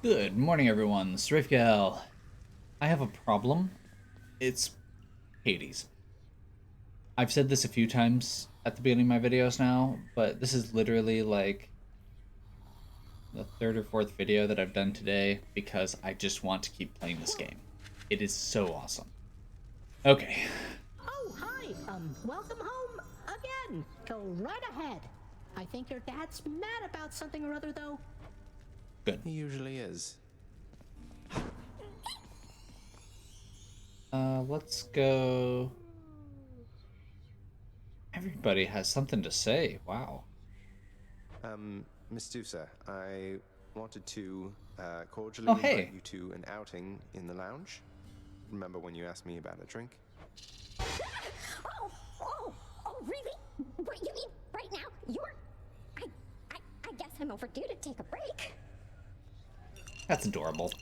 Good morning, everyone. Srifgal. I have a problem. It's Hades. I've said this a few times at the beginning of my videos now, but this is literally like the third or fourth video that I've done today because I just want to keep playing this game. It is so awesome. Okay. Oh, hi. Welcome home again. Go right ahead. I think your dad's mad about something or other, though. Good. He usually is. Let's go. Everybody has something to say. Wow. Miss Dusa, I wanted to cordially Oh, invite hey. you to an outing in the lounge. Remember when you asked me about a drink? Oh, really? What, you mean right now? I guess I'm overdue to take a break. That's adorable.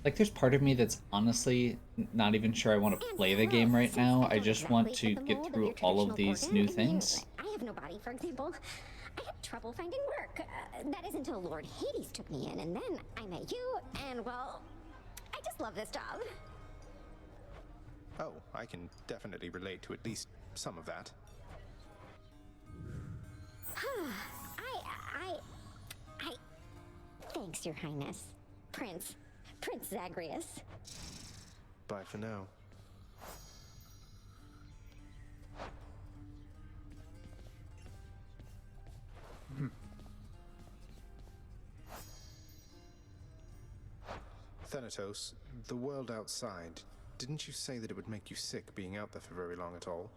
Like, there's part of me that's honestly not even sure I want to play the game right now. I just want to get through all of these new things. I have no body, for example. I had trouble finding work. That is until Lord Hades took me in, and then I met you, and well, I just love this job. Oh, I can definitely relate to at least some of that. I... Thanks, Your Highness. Prince Zagreus. Bye for now. Thanatos, the world outside, didn't you say that it would make you sick being out there for very long at all?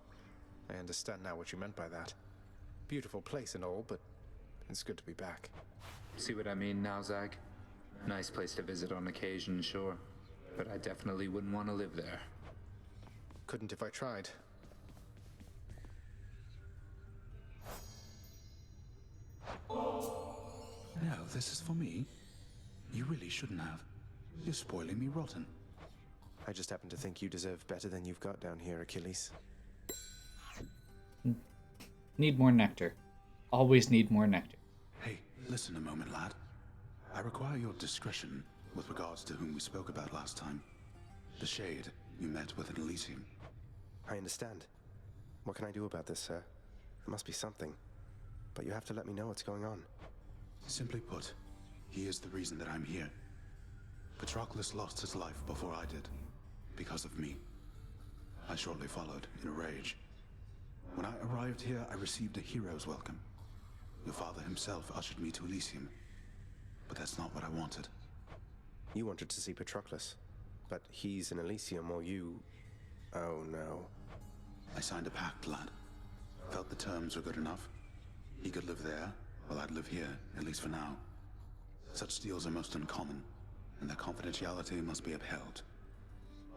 I understand now what you meant by that. Beautiful place and all, but it's good to be back. See what I mean now, Zag? Nice place to visit on occasion, sure. But I definitely wouldn't want to live there. Couldn't if I tried. No, this is for me. You really shouldn't have. You're spoiling me rotten. I just happen to think you deserve better than you've got down here, Achilles. Need more nectar. Always need more nectar. Hey, listen a moment, lad. I require your discretion with regards to whom we spoke about last time. The Shade you met with in Elysium. I understand. What can I do about this, sir? There must be something. But you have to let me know what's going on. Simply put, he is the reason that I'm here. Patroclus lost his life before I did, because of me. I shortly followed, in a rage. When I arrived here, I received a hero's welcome. Your father himself ushered me to Elysium. But that's not what I wanted. You wanted to see Patroclus, but he's in Elysium while you... Oh no. I signed a pact, lad. Felt the terms were good enough. He could live there, while I'd live here, at least for now. Such deals are most uncommon, and their confidentiality must be upheld.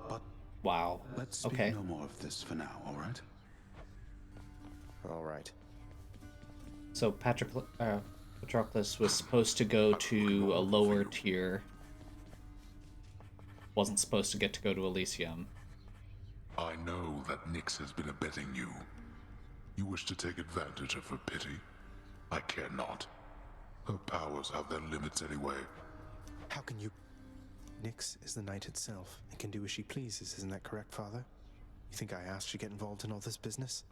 But Wow. let's speak Okay. no more of this for now, all right? All right. So Patroclus was supposed to go to a lower tier. Wasn't supposed to get to go to Elysium. I know that Nyx has been abetting you. You wish to take advantage of her pity? I care not. Her powers have their limits anyway. How can you... Nyx is the night itself and can do as she pleases, isn't that correct, Father? You think I asked you to get involved in all this business?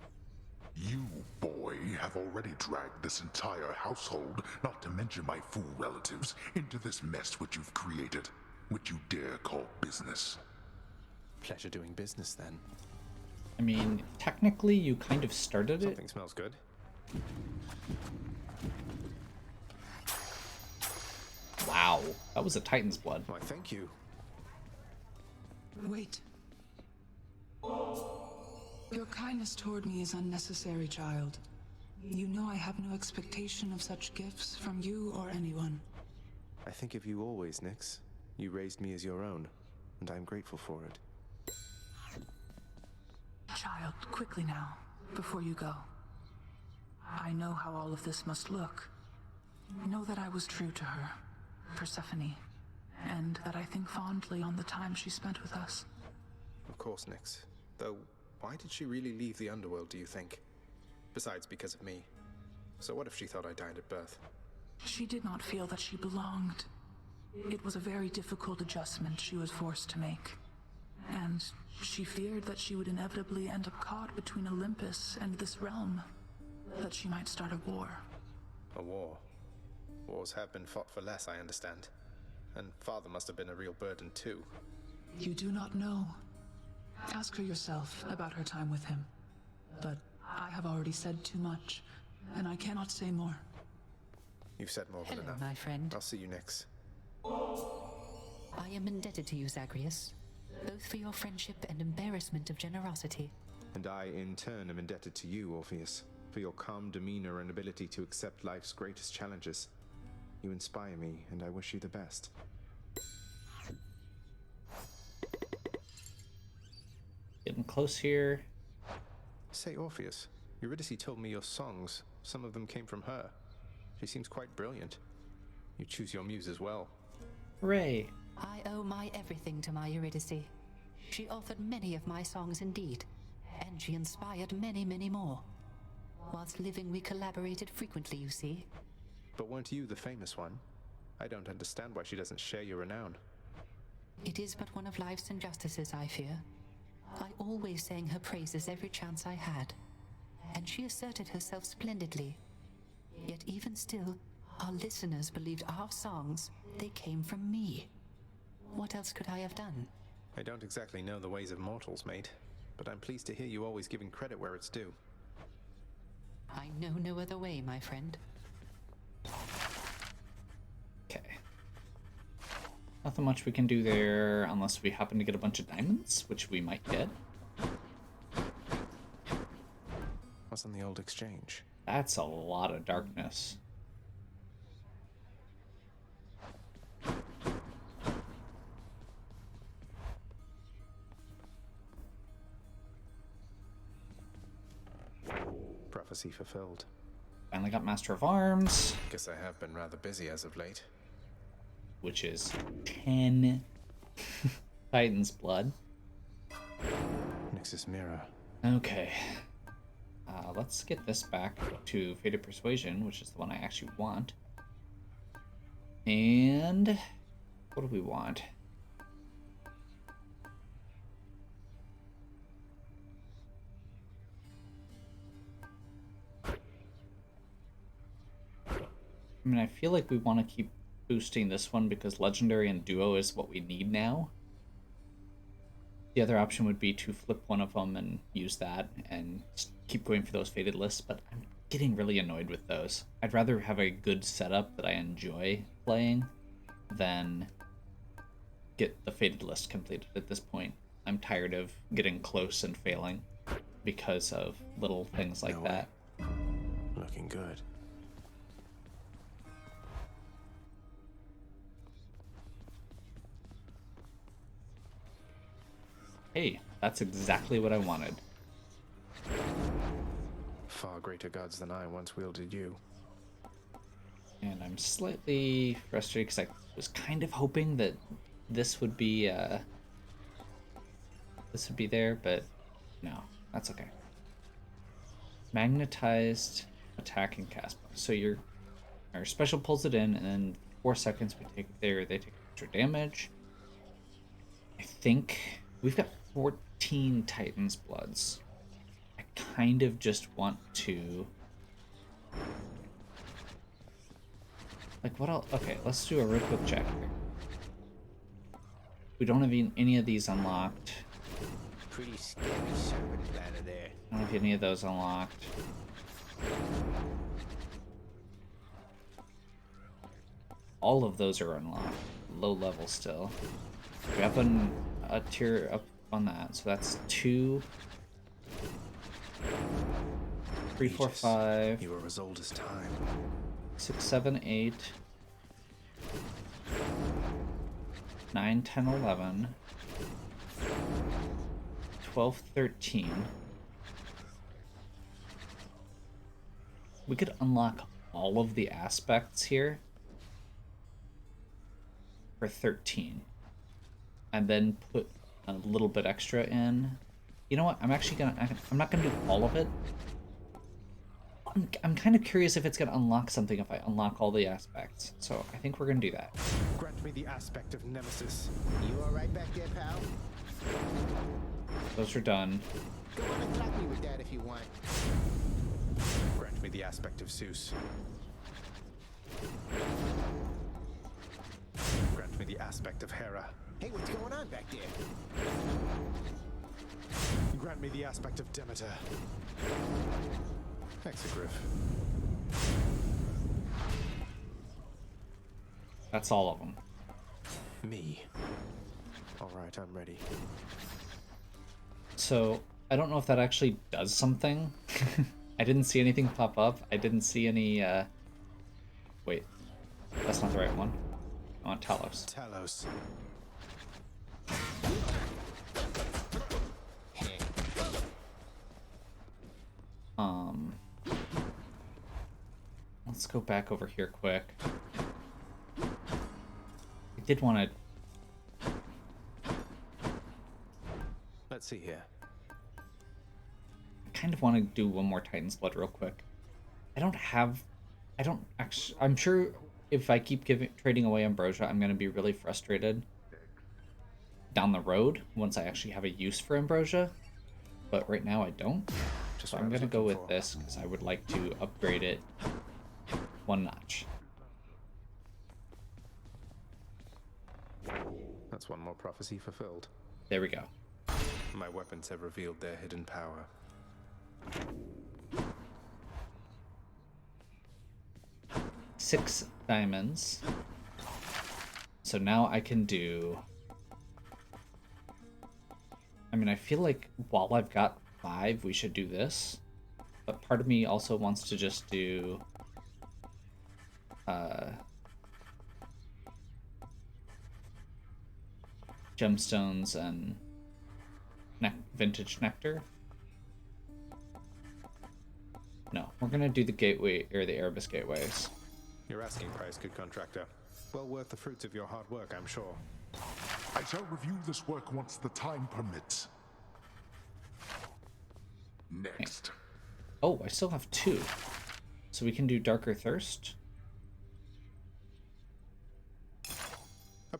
You, boy, have already dragged this entire household, not to mention my fool relatives, into this mess which you've created, which you dare call business. Pleasure doing business, then. I mean, technically, you kind of started it. Something smells good. Wow, that was a Titan's blood. Why, thank you. Wait. Your kindness toward me is unnecessary, child. You know I have no expectation of such gifts from you or anyone. I think of you always, Nyx. You raised me as your own, and I'm grateful for it. Child, quickly now, before you go. I know how all of this must look. Know that I was true to her, Persephone, and that I think fondly on the time she spent with us. Of course, Nyx. Though, why did she really leave the underworld, do you think? Besides, because of me. So what if she thought I died at birth? She did not feel that she belonged. It was a very difficult adjustment she was forced to make. And she feared that she would inevitably end up caught between Olympus and this realm. That she might start a war. A war. Wars have been fought for less, I understand. And Father must have been a real burden too. You do not know. Ask her yourself about her time with him. But I have already said too much, and I cannot say more. You've said more than Hello, enough. my friend. I'll see you next. I am indebted to you, Zagreus, both for your friendship and embarrassment of generosity. And I, in turn, am indebted to you, Orpheus, for your calm demeanor and ability to accept life's greatest challenges. You inspire me, and I wish you the best. Getting close here. Say, Orpheus, Eurydice told me your songs, some of them came from her. She seems quite brilliant. You choose your muse as well. Hooray! I owe my everything to my Eurydice. She authored many of my songs indeed, and she inspired many, many more. Whilst living, we collaborated frequently, you see. But weren't you the famous one? I don't understand why she doesn't share your renown. It is but one of life's injustices, I fear. I always sang her praises every chance I had, and she asserted herself splendidly. Yet even still, our listeners believed our songs, they came from me. What else could I have done? I don't exactly know the ways of mortals, mate, but I'm pleased to hear you always giving credit where it's due. I know no other way, my friend. Okay. Nothing much we can do there unless we happen to get a bunch of diamonds, which we might get. What's on the old exchange? That's a lot of darkness. Prophecy fulfilled. Finally got Master of Arms, Guess I have been rather busy as of late. which is 10 Titan's Blood. Nix's Mirror. Okay. Let's get this back to Fated Persuasion, which is the one I actually want. And what do we want? I mean, I feel like we want to keep boosting this one because Legendary and Duo is what we need now. The other option would be to flip one of them and use that and just keep going for those Fated lists, but I'm getting really annoyed with those. I'd rather have a good setup that I enjoy playing than get the Fated list completed at this point. I'm tired of getting close and failing because of little things like No way. that. Looking good. Hey, that's exactly what I wanted. Far greater gods than I once wielded you. And I'm slightly frustrated because I was kind of hoping that this would be there, but no, that's okay. Magnetized attack and cast. So our special pulls it in, and then 4 seconds they take extra damage. I think we've got 14 Titan's Bloods. I kind of just want to... Like, what else? Okay, let's do a real quick check here. We don't have any of these unlocked. Pretty scary serpent planet there. I don't have any of those unlocked. All of those are unlocked. Low level still. We have a tier up on that, so that's 2, 3, 4, 5. You are as old as time. 6, 7, 8, 9, 10, 11, 12, 13. We could unlock all of the aspects here for 13 and then put a little bit extra in. You know what? I'm not gonna do all of it. I'm kind of curious if it's going to unlock something if I unlock all the aspects. So I think we're going to do that. Grant me the aspect of Nemesis. You alright back there, pal? Those are done. Go on and clap me with that if you want. Grant me the aspect of Zeus. Grant me the aspect of Hera. Hey, what's going on back there? Grant me the aspect of Demeter. Exegriff. That's all of them. Me. Alright, I'm ready. So I don't know if that actually does something. I didn't see anything pop up. I didn't see any, wait. That's not the right one. I want Talos. Talos. Let's go back over here quick. I did want to... Let's see here. I kind of want to do one more Titan's Blood real quick. I don't actually... I'm sure if I keep trading away Ambrosia, I'm going to be really frustrated down the road once I actually have a use for Ambrosia. But right now I don't. So I'm going to go with this because I would like to upgrade it one notch. That's one more prophecy fulfilled. There we go. My weapons have revealed their hidden power. Six diamonds. So now I can do... I mean, I feel like while I've got 5, we should do this. But part of me also wants to just do... gemstones and vintage nectar. No, we're gonna do the gateway or the Erebus gateways. Your asking price, good contractor. Well worth the fruits of your hard work, I'm sure. I shall review this work once the time permits. Next. Oh, I still have 2. So we can do Darker Thirst.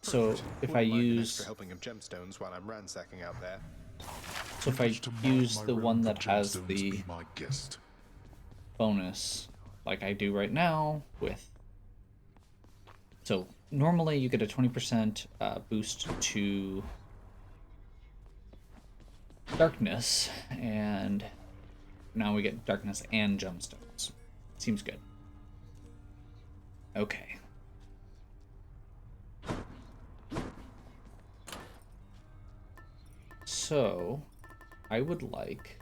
So if I use... for helping of gemstones while I'm ransacking out there. So if I use the one that has the bonus, like I do right now with... So normally you get a 20% boost to darkness, and now we get darkness and gemstones. Seems good. Okay. So, I would like...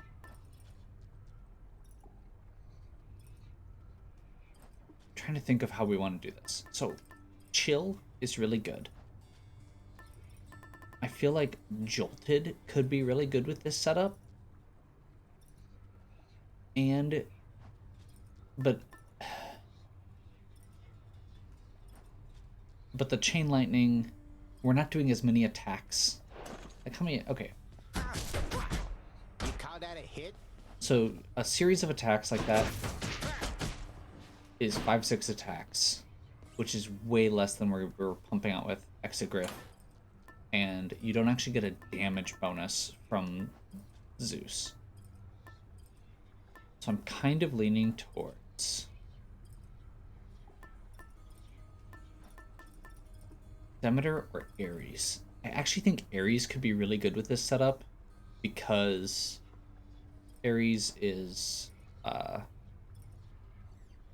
I'm trying to think of how we want to do this. So, chill is really good. I feel like Jolted could be really good with this setup. But the Chain Lightning, we're not doing as many attacks. Like how many? Okay. You call that a hit? So a series of attacks like that is 5-6 attacks, which is way less than we're pumping out with Exegriff. And you don't actually get a damage bonus from Zeus. So I'm kind of leaning towards Demeter or Ares. I actually think Ares could be really good with this setup because Ares is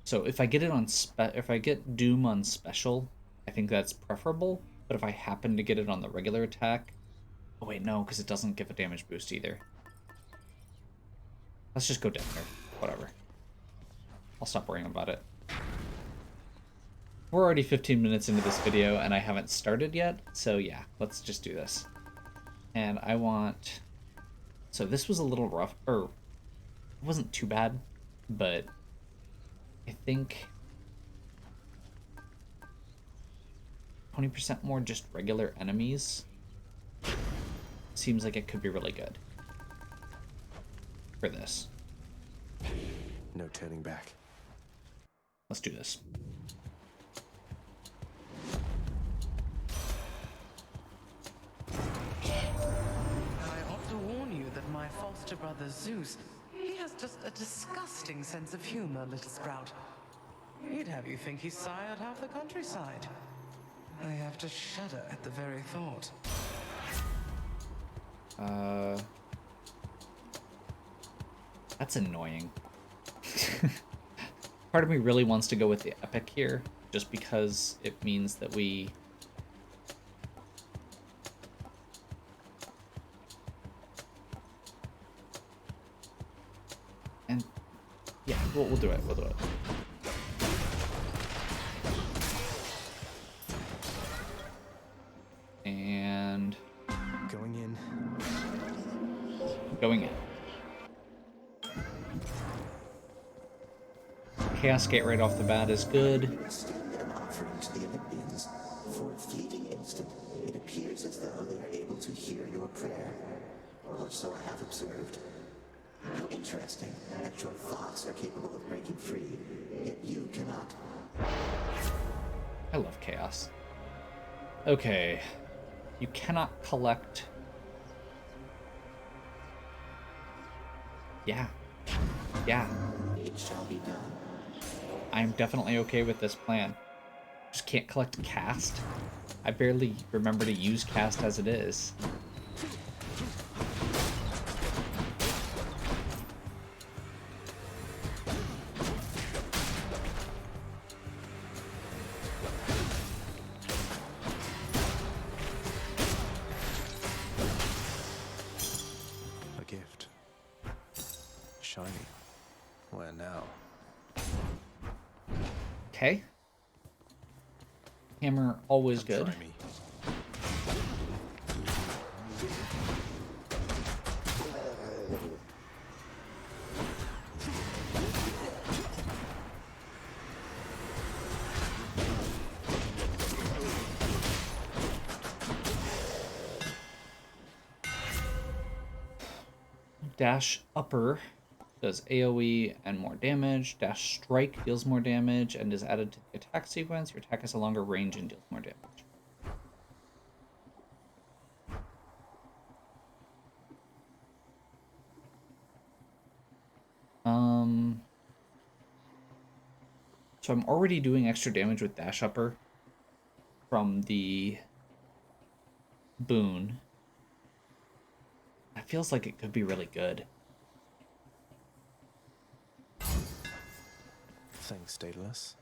so if I get it on if I get Doom on special, I think that's preferable. But if I happen to get it on the regular attack, oh wait, no, because it doesn't give a damage boost either. Let's just go Demeter. Whatever. I'll stop worrying about it. We're already 15 minutes into this video and I haven't started yet, so yeah, let's just do this. And I want... So this was a little rough, or it wasn't too bad, but I think 20% more just regular enemies seems like it could be really good for this. No turning back. Let's do this. I ought to warn you that my foster brother Zeus, he has just a disgusting sense of humor, little sprout. He'd have you think he sired half the countryside. I have to shudder at the very thought. That's annoying. Part of me really wants to go with the epic here, just because it means that we... And yeah, we'll do it. We'll do it. And Going in. going in. Chaos Gate right off the bat is good. An offering to the Olympians. For a fleeting instant, it appears as though they are able to hear your prayer. Or so I have observed. How interesting that your thoughts are capable of breaking free, yet you cannot. I love chaos. Okay. You cannot collect... Yeah. Yeah. It shall be done. I'm definitely okay with this plan. Just can't collect cast. I barely remember to use cast as it is. A gift. Shiny. Where now? Okay. Hammer, always good. Try me. Dash upper does AoE and more damage. Dash strike deals more damage and is added to the attack sequence. Your attack has a longer range and deals more damage. So I'm already doing extra damage with dash upper from the boon. That feels like it could be really good. Thanks, Daedalus.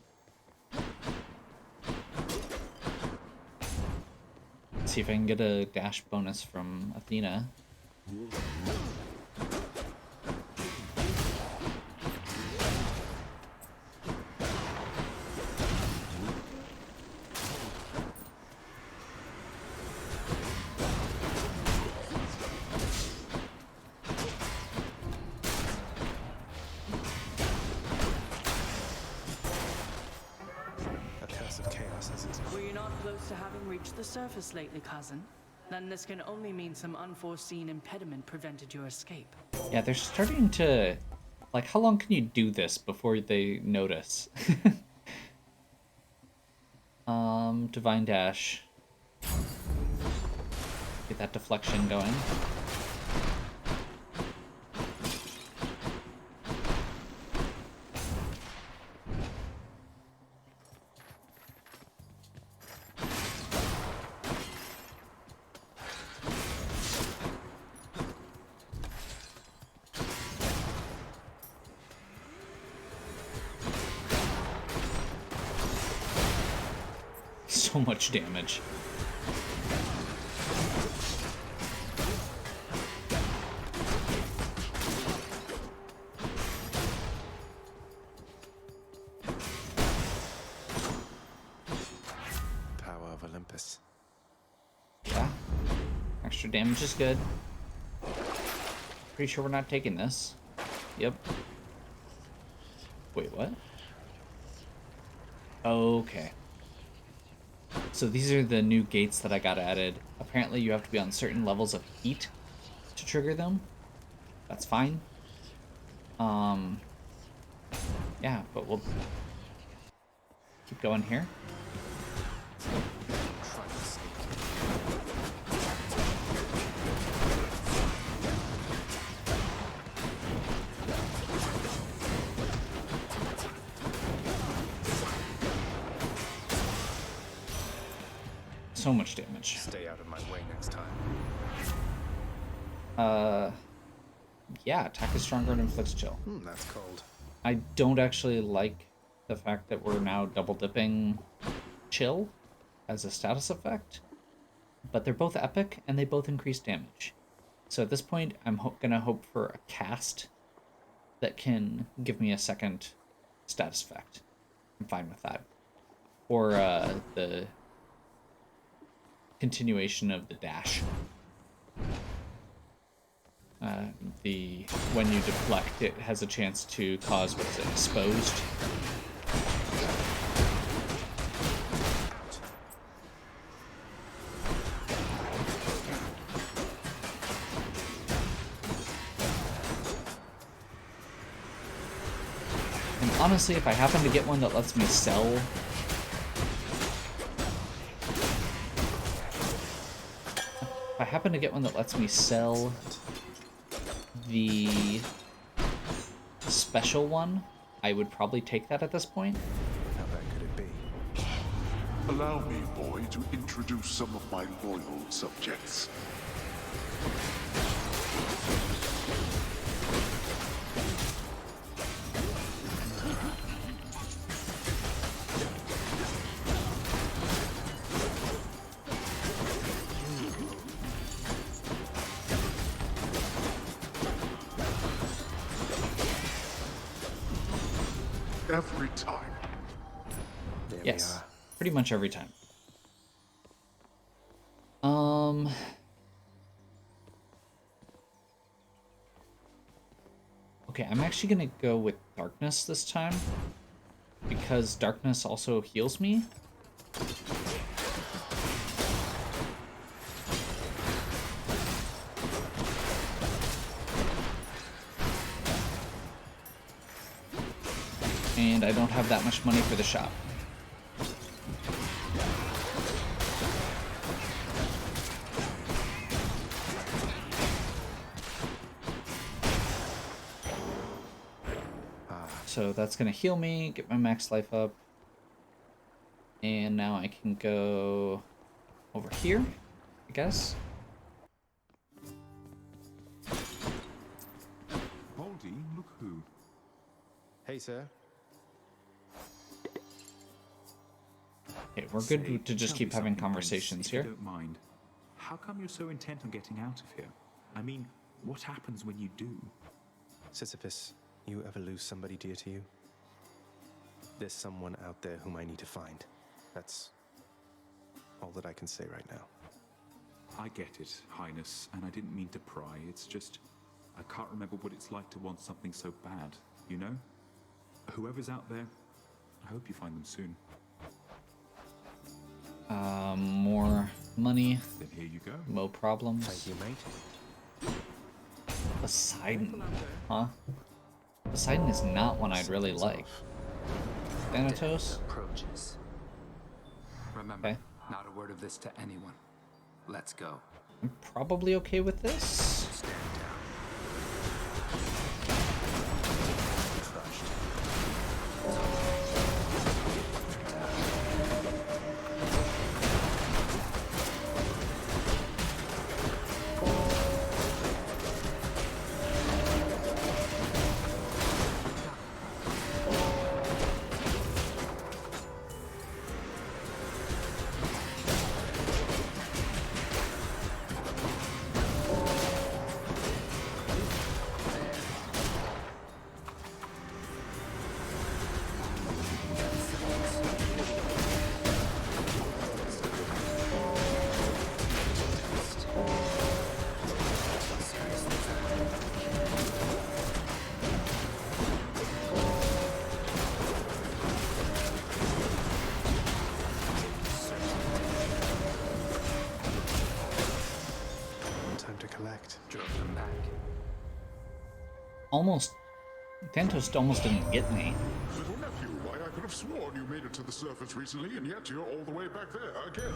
Let's see if I can get a dash bonus from Athena. A curse of chaos has its... Were you not close to having reached the surface lately, cousin? Then this can only mean some unforeseen impediment prevented your escape. Yeah, they're starting to... Like, how long can you do this before they notice? Divine Dash. Get that deflection going. So much damage. Power of Olympus. Yeah. Extra damage is good. Pretty sure we're not taking this. Yep. Wait, what? Okay. So these are the new gates that I got added. Apparently you have to be on certain levels of heat to trigger them. That's fine. Yeah, but we'll keep going here. So much damage. Stay out of my way next time. Yeah, attack is stronger and inflicts chill. That's cold. I don't actually like the fact that we're now double dipping chill as a status effect, but they're both epic and they both increase damage. So at this point, I'm gonna hope for a cast that can give me a second status effect. I'm fine with that. Or the continuation of the dash. When you deflect, it has a chance to cause, what's it, exposed? And honestly, if I happen to get one that lets me sell the special one, I would probably take that at this point. How bad could it be? Allow me, boy, to introduce some of my loyal subjects. Every time. Yes, pretty much every time. Okay, I'm actually gonna go with darkness this time, because darkness also heals me. And I don't have that much money for the shop. So that's gonna heal me, get my max life up. And now I can go over here, I guess. Baldy, look who. Hey, sir. Okay, we're good to just keep having conversations here. Don't mind. How come you're so intent on getting out of here? I mean, what happens when you do? Sisyphus, you ever lose somebody dear to you? There's someone out there whom I need to find. That's all that I can say right now. I get it, Highness, and I didn't mean to pry. It's just, I can't remember what it's like to want something so bad, you know? Whoever's out there, I hope you find them soon. More money. Then here you go. No problems. Thank you, mate. Poseidon, huh? Poseidon is not one I'd really like. Thanatos? Approaches. Remember, Okay. not a word of this to anyone. Let's go. I'm probably okay with this. Almost, Thanatos almost didn't get me. The have sworn you made it to the surface recently, and yet you're all the way back there again.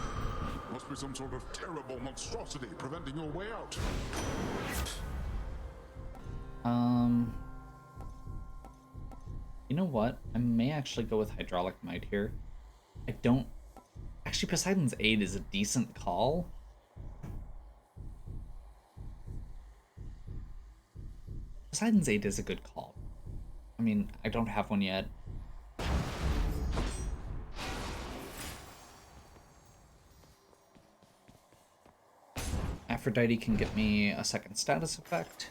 Must be some sort of terrible monstrosity preventing your way out. You know what? I may actually go with Hydraulic Might here. I don't... Actually, Poseidon's Aid is a decent call. Poseidon's Aid is a good call. I mean, I don't have one yet. Aphrodite can get me a second status effect.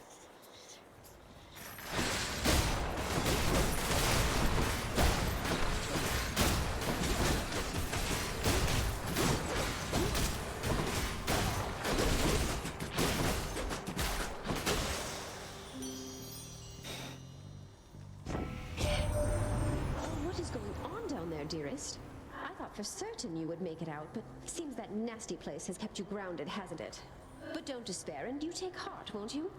Dearest, I thought for certain you would make it out, but seems that nasty place has kept you grounded, hasn't it? But don't despair, and you take heart, won't you?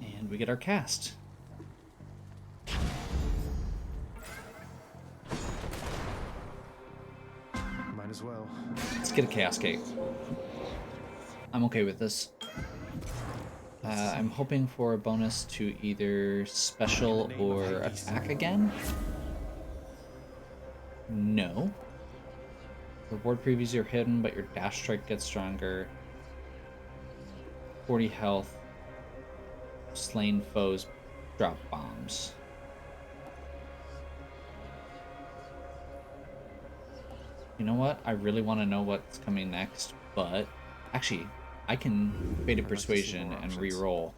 And we get our cast. Might as well. Let's get a Chaos Gate. I'm okay with this. I'm hoping for a bonus to either special or attack again. No. Reward previews are hidden, but your dash strike gets stronger. 40 health. Slain foes drop bombs. You know what? I really want to know what's coming next, but actually, I can Fate of Persuasion and re-roll.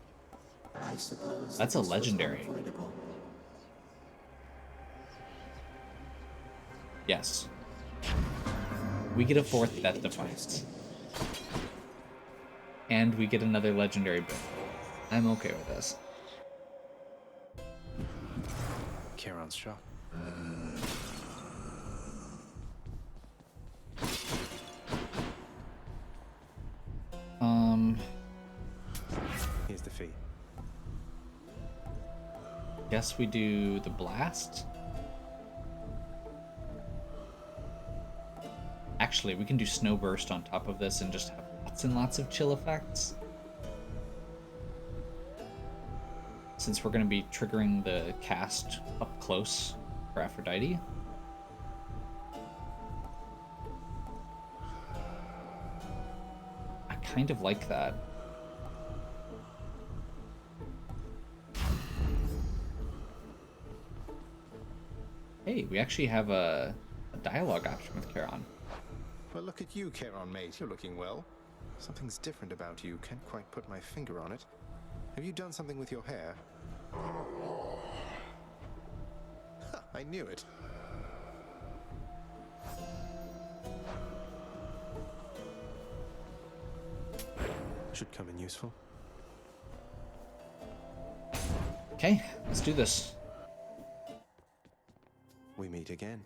That's a legendary. Yes. We get a 4th Death Defiance. And we get another legendary book. I'm okay with this. Charon's shop. Here's the fee. Guess we do the blast. Actually, we can do Snow Burst on top of this and just have lots and lots of chill effects. Since we're going to be triggering the cast up close for Aphrodite. I kind of like that. Hey, we actually have a dialogue option with Charon. Well, look at you, Charon, mate. You're looking well. Something's different about you. Can't quite put my finger on it. Have you done something with your hair? Ha, I knew it. Should come in useful. Okay, let's do this. We meet again.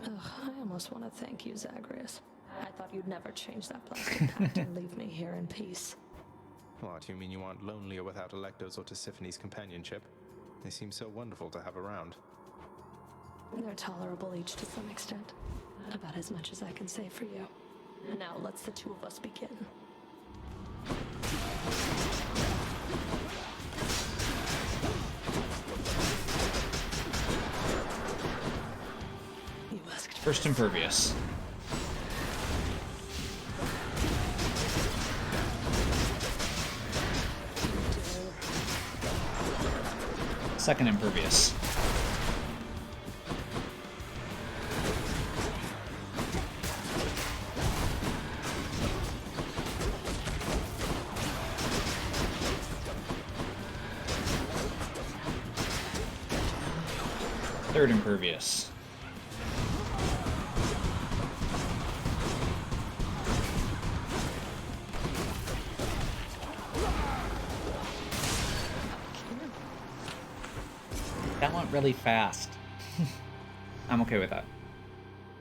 Ugh, I almost want to thank you, Zagreus. I thought you'd never change that plastic pact and leave me here in peace. What, you mean you aren't lonely or without Alecto's or Tisiphone's companionship? They seem so wonderful to have around. They're tolerable each to some extent. About as much as I can say for you. Now let's the two of us begin. First Impervious. Second Impervious. Third Impervious. That went really fast. I'm okay with that.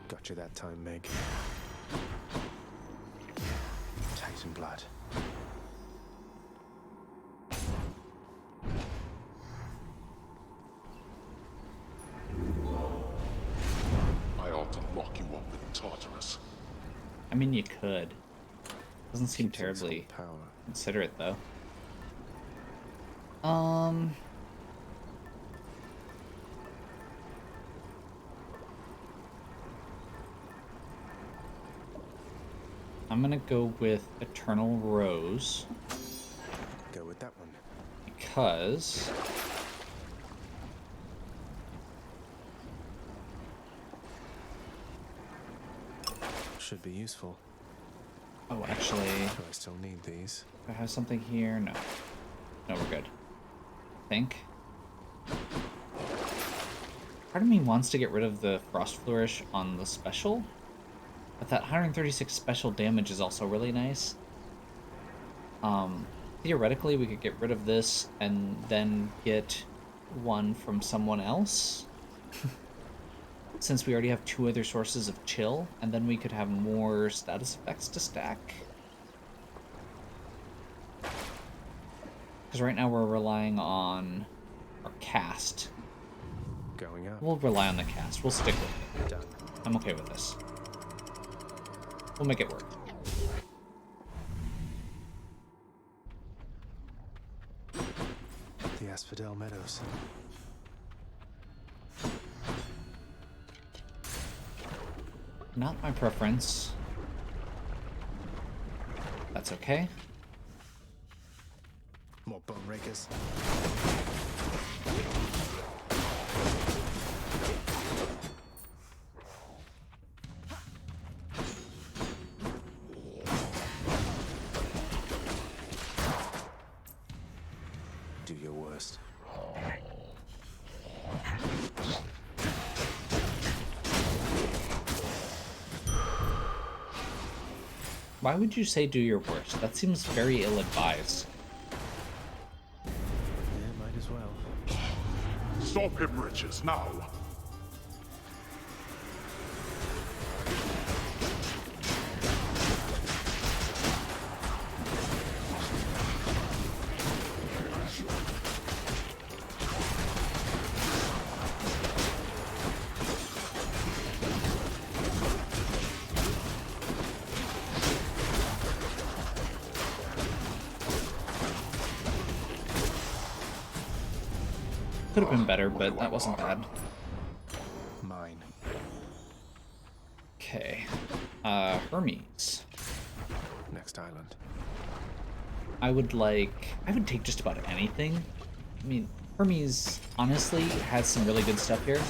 Got you that time, Meg. Titan blood. I mean, you could. Doesn't seem terribly Power. considerate, though. I'm gonna go with Eternal Rose. Go with that one. Because... Should be useful. Oh, actually... Do I still need these? Do I have something here? No. No, we're good. I think. Part of me wants to get rid of the Frost Flourish on the special, but that 136 special damage is also really nice. Theoretically, we could get rid of this and then get one from someone else. Since we already have 2 other sources of chill, and then we could have more status effects to stack. Because right now we're relying on our cast. Going up. We'll rely on the cast. We'll stick with it. Done. I'm okay with this. We'll make it work. The Asphodel Meadows. Not my preference. That's okay. More bone rakers. Do your worst. Why would you say do your worst? That seems very ill-advised. Yeah, might as well. Stop him, Riches, now! Could have been better, but that wasn't bad. Mine. Okay. Hermes. Next island. I would take just about anything. I mean, Hermes honestly has some really good stuff here.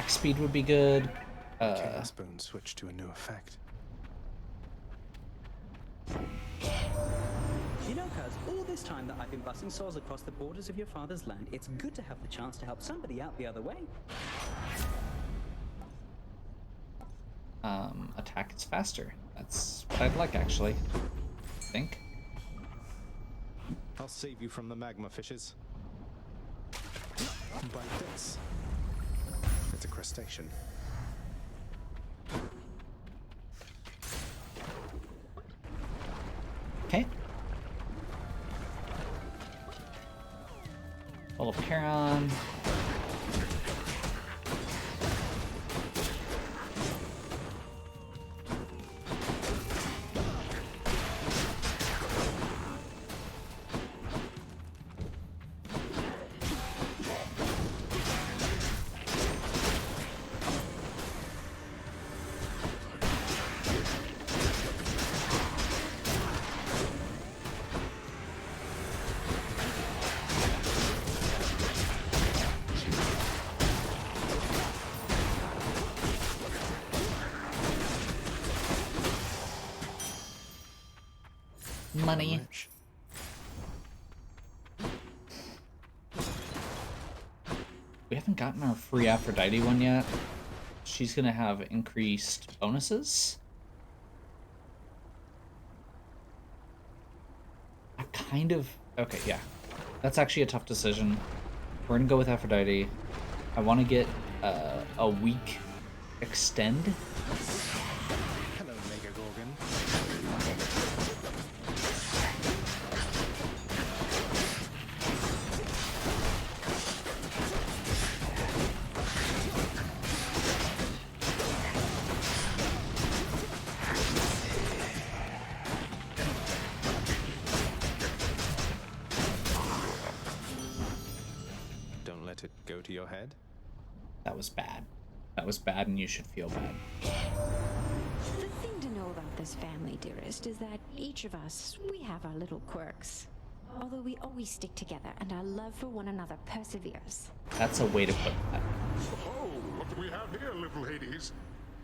Speed would be good. Chaos Boon switch to a new effect. You know, cuz, all this time that I've been busting souls across the borders of your father's land, it's good to have the chance to help somebody out the other way. Attack is faster. That's what I'd like, actually. I think. I'll save you from the magma fishes. Bite this. It's a crustacean. Okay. Full of Charon. Money. We haven't gotten our free Aphrodite one yet. She's gonna have increased bonuses. I kind of... Okay, yeah. That's actually a tough decision. We're gonna go with Aphrodite. I want to get a weak extend. Hello, Mega Gorgon. Don't let it go to your head. That was bad. That was bad, and you should feel bad. The thing to know about this family, dearest, is that each of us, we have our little quirks. Although we always stick together, and our love for one another perseveres. That's a way to put that. Oh, what do we have here, little Hades?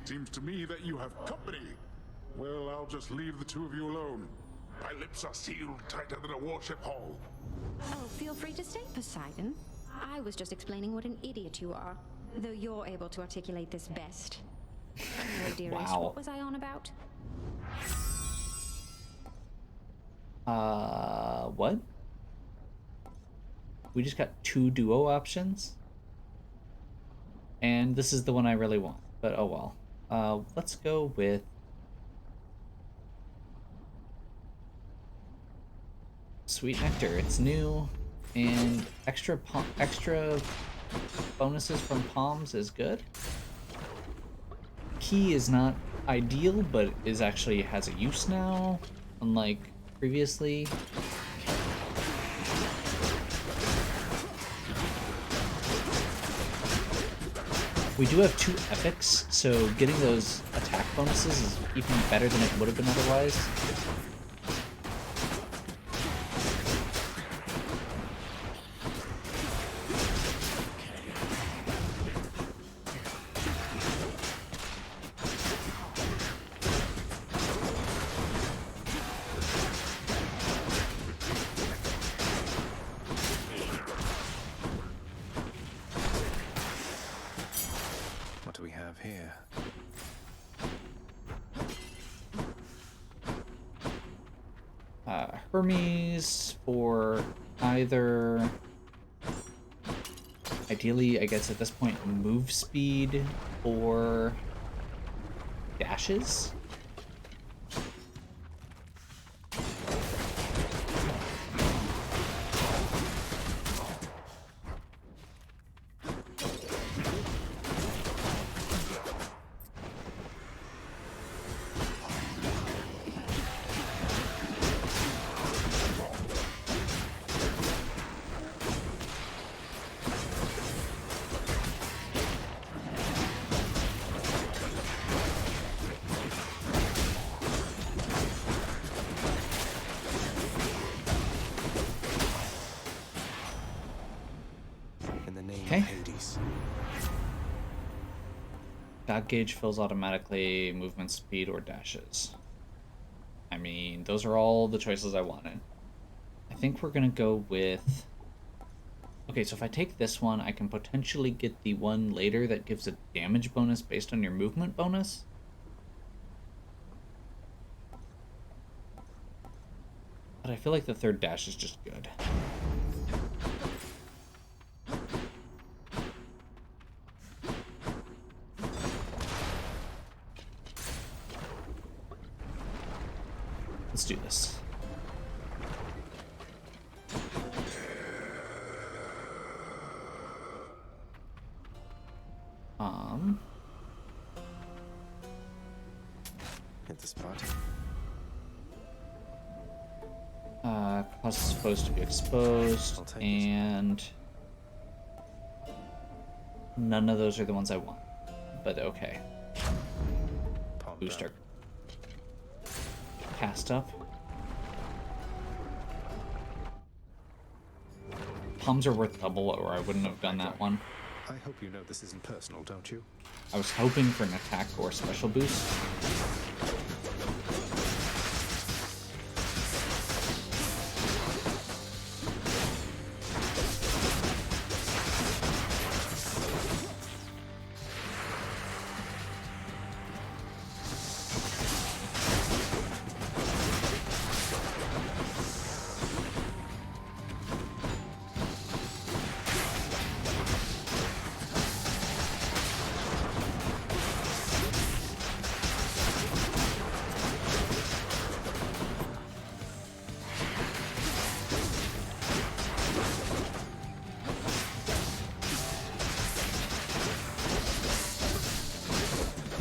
Seems to me that you have company. Well, I'll just leave the two of you alone. My lips are sealed tighter than a warship hull. Oh, feel free to stay, Poseidon. I was just explaining what an idiot you are, though you're able to articulate this best. Anyway, dearest, Wow. what was I on about? What? We just got 2 duo options? And this is the one I really want, but oh well. Let's go with... Sweet Nectar. It's new, and extra bonuses from Palms is good. Key is not ideal, but is actually has a use now, unlike previously. We do have 2 epics, so getting those attack bonuses is even better than it would have been otherwise. What do we have here? Hermes for either... Ideally, I guess at this point, move speed or dashes? In the name Okay. of Hades. Dot gauge fills automatically, movement speed or dashes. I mean, those are all the choices I wanted. I think we're gonna go with... Okay, so if I take this one, I can potentially get the one later that gives a damage bonus based on your movement bonus. But I feel like the third dash is just good. Let's do this. Hit the spot. Cost is supposed to be exposed, and none of those are the ones I want. But okay. Booster. Cast up. Palms are worth double, or I wouldn't have done that one. I hope you know this isn't personal, don't you? I was hoping for an attack or special boost.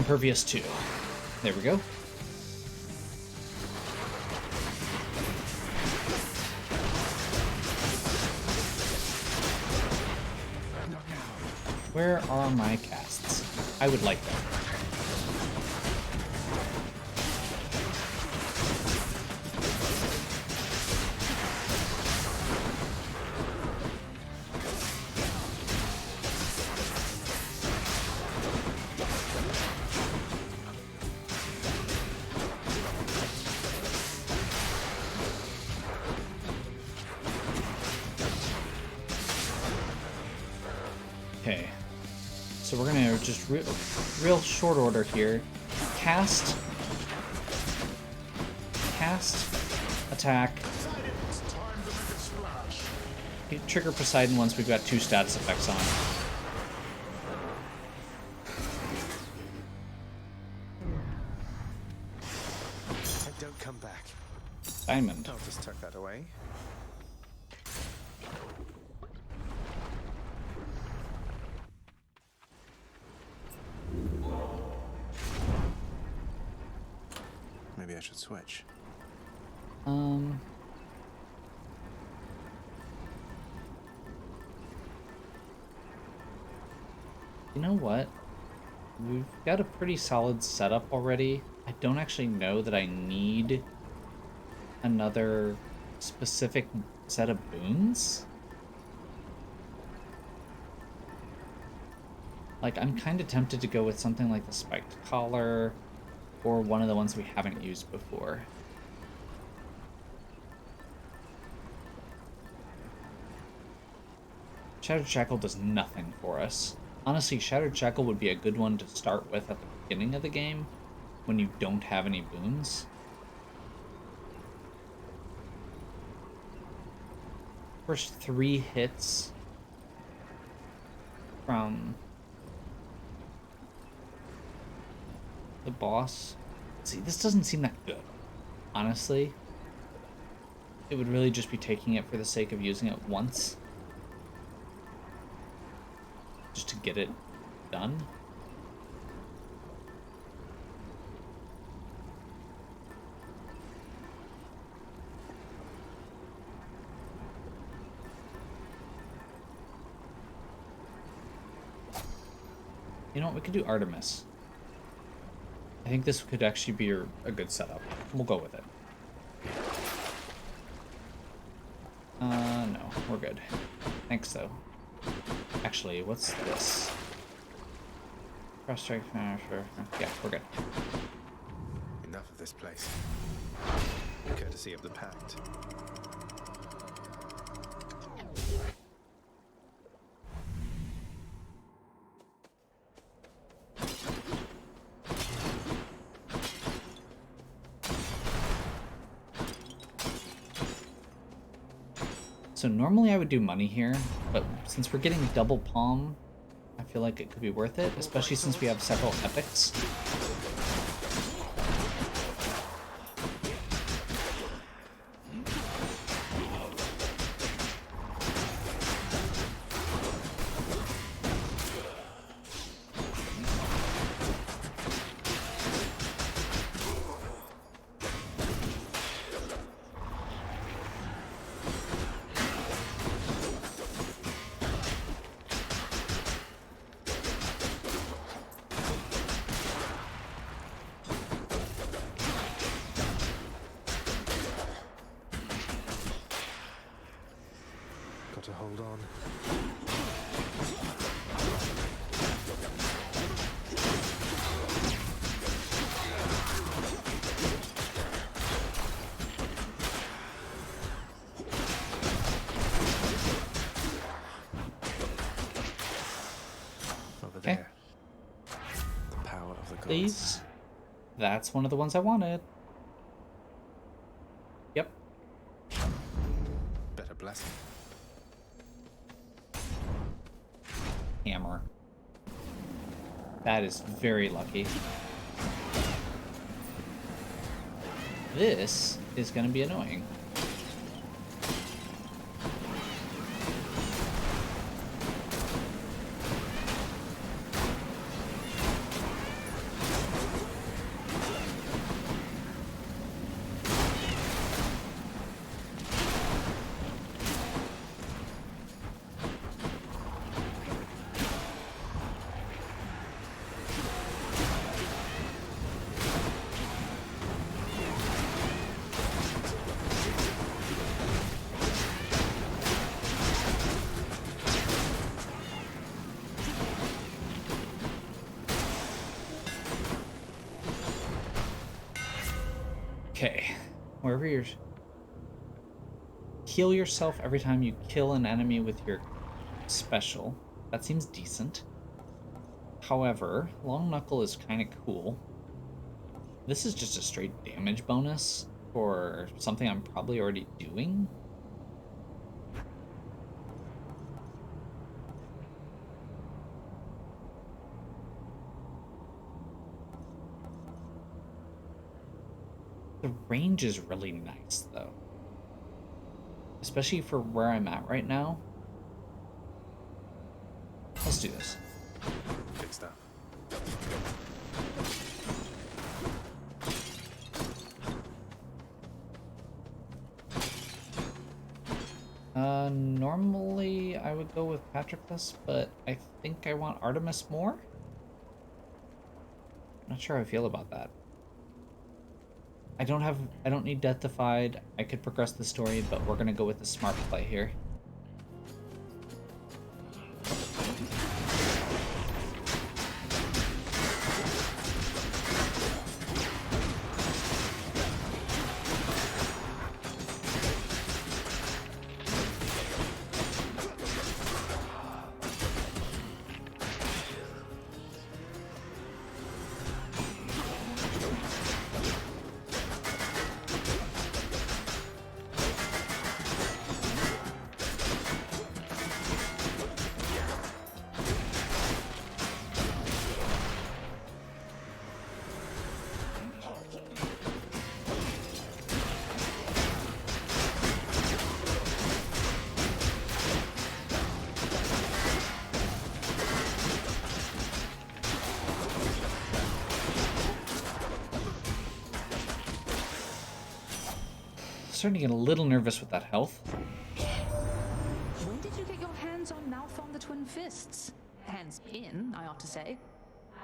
impervious too. There we go. Where are my casts? I would like them. Okay, so we're gonna just real short order here. Cast, attack, trigger Poseidon once we've got 2 status effects on. And don't come back. Diamond. I'll just tuck that away. Maybe I should switch. You know what? We've got a pretty solid setup already. I don't actually know that I need another specific set of boons. Like, I'm kind of tempted to go with something like the Spiked Collar, or one of the ones we haven't used before. Shattered Shackle does nothing for us. Honestly, Shattered Shackle would be a good one to start with at the beginning of the game, when you don't have any boons. First 3 hits from the boss. See, this doesn't seem that good. Honestly, it would really just be taking it for the sake of using it once. Just to get it done. You know what, we could do Artemis. I think this could actually be a good setup. We'll go with it. No, we're good. Thanks, though. Actually, what's this? Cross strike, sure. Yeah, we're good. Enough of this place. Courtesy of the Pact. So normally I would do money here, but since we're getting double palm, I feel like it could be worth it, especially since we have several epics. Got to hold on. Over there. The power of the gods. Please. That's one of the ones I wanted. Yep. Better blessing. Hammer. That is very lucky. This is going to be annoying. Okay, wherever you're... Heal yourself every time you kill an enemy with your special. That seems decent. However, Long Knuckle is kind of cool. This is just a straight damage bonus for something I'm probably already doing. The range is really nice, though. Especially for where I'm at right now. Let's do this. Good stuff. Normally I would go with Patroclus, but I think I want Artemis more. Not sure how I feel about that. I don't need Death Defied. I could progress the story, but we're gonna go with the smart play here. Starting to get a little nervous with that health. When did you get your hands on Malphon the Twin Fists? Hands in, I ought to say.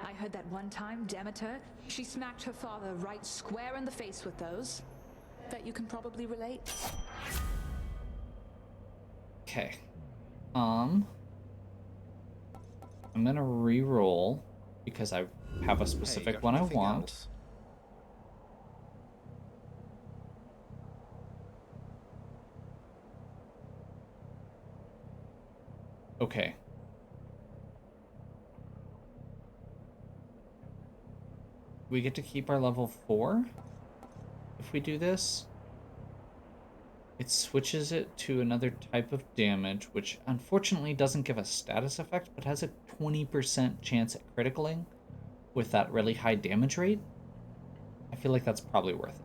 I heard that one time Demeter, she smacked her father right square in the face with those. Bet you can probably relate. Okay. I'm gonna re-roll because I have a specific one I want. Else? Okay. We get to keep our level 4 if we do this. It switches it to another type of damage, which unfortunately doesn't give a status effect, but has a 20% chance at criticaling with that really high damage rate. I feel like that's probably worth it.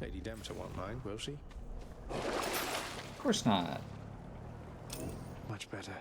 Lady Demeter won't mind, will she? Of course not. Much better.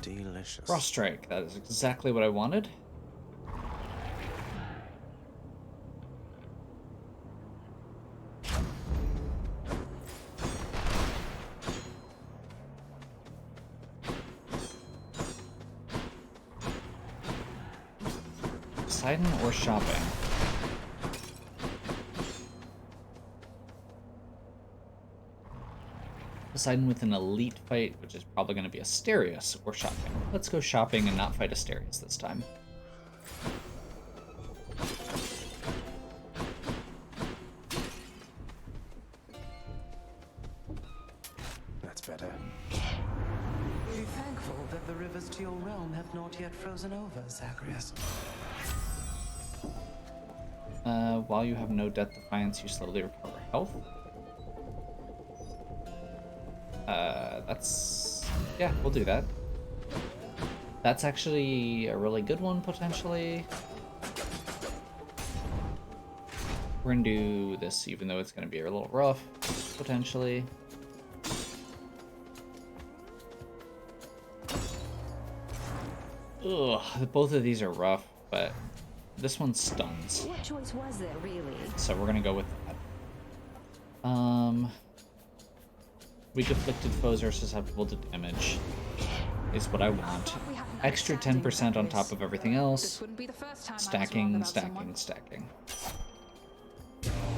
Delicious. Frost Strike, that is exactly what I wanted. Poseidon or shopping? Poseidon with an elite fight, which is probably going to be Asterius, or shopping. Let's go shopping and not fight Asterius this time. That's better. Be thankful that the rivers to your realm have not yet frozen over, Zagreus. While you have no death defiance, you slowly recover health. Yeah, we'll do that. That's actually a really good one, potentially. We're gonna do this, even though it's gonna be a little rough, potentially. Ugh, both of these are rough, but this one stuns. What choice was there, really? So we're gonna go with that. Weak afflicted foes are susceptible to damage, is what I want. Extra 10% on top of everything else. Stacking, stacking, stacking.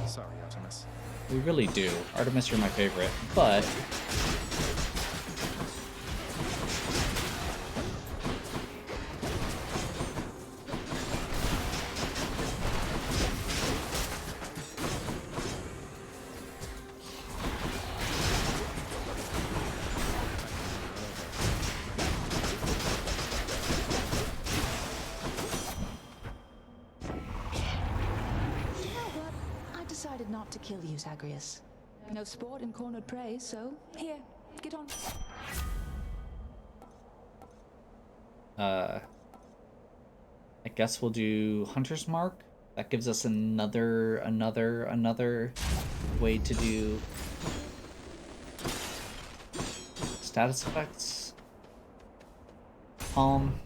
Sorry, Artemis. We really do. Artemis, you're my favorite, but... Not to kill you, Zagreus. No sport in cornered prey, so here, get on. I guess we'll do Hunter's Mark. That gives us another way to do status effects. Palm.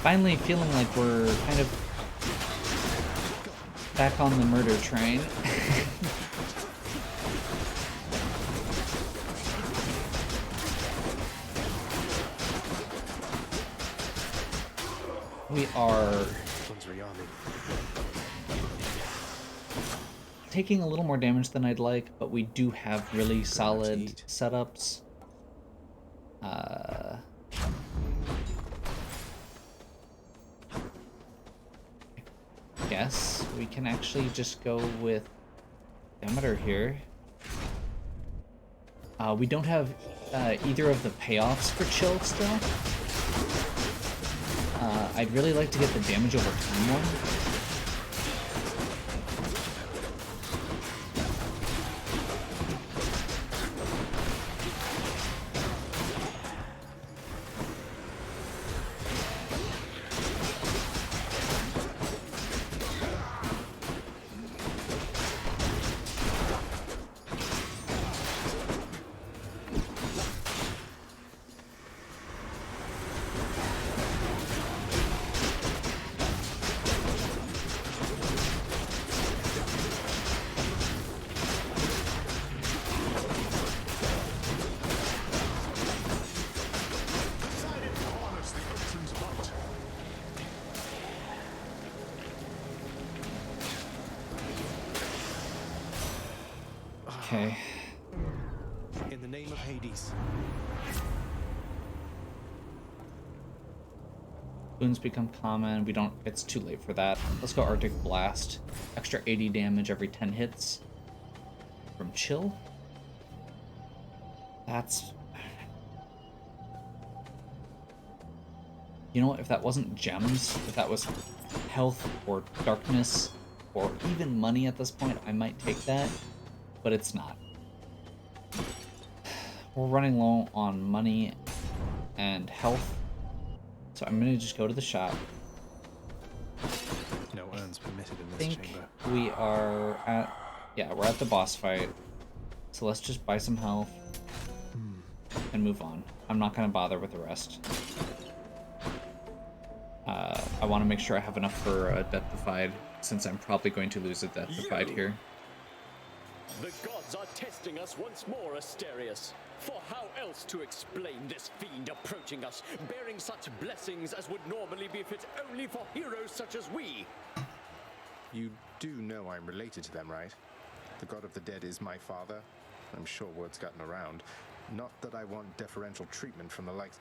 Finally feeling like we're kind of back on the murder train. We are taking a little more damage than I'd like, but we do have really solid setups. Yes, we can actually just go with Demeter here. We don't have either of the payoffs for Chill still. I'd really like to get the damage over time one. Okay. In the name of Hades. Wounds become common. We don't. It's too late for that. Let's go Arctic Blast. Extra 80 damage every 10 hits from Chill. That's. You know what? If that wasn't gems, if that was health or darkness or even money at this point, I might take that. But it's not. We're running low on money and health. So I'm gonna just go to the shop. No urns permitted in I this think chamber. we are at, yeah, we're at the boss fight. So let's just buy some health and move on. I'm not gonna bother with the rest. I want to make sure I have enough for Death Defied, since I'm probably going to lose a Death Defied here. The gods are testing us once more, Asterius. For how else to explain this fiend approaching us, bearing such blessings as would normally befit only for heroes such as we? You do know I'm related to them, right? The god of the dead is my father. I'm sure word's gotten around. Not that I want deferential treatment from the likes...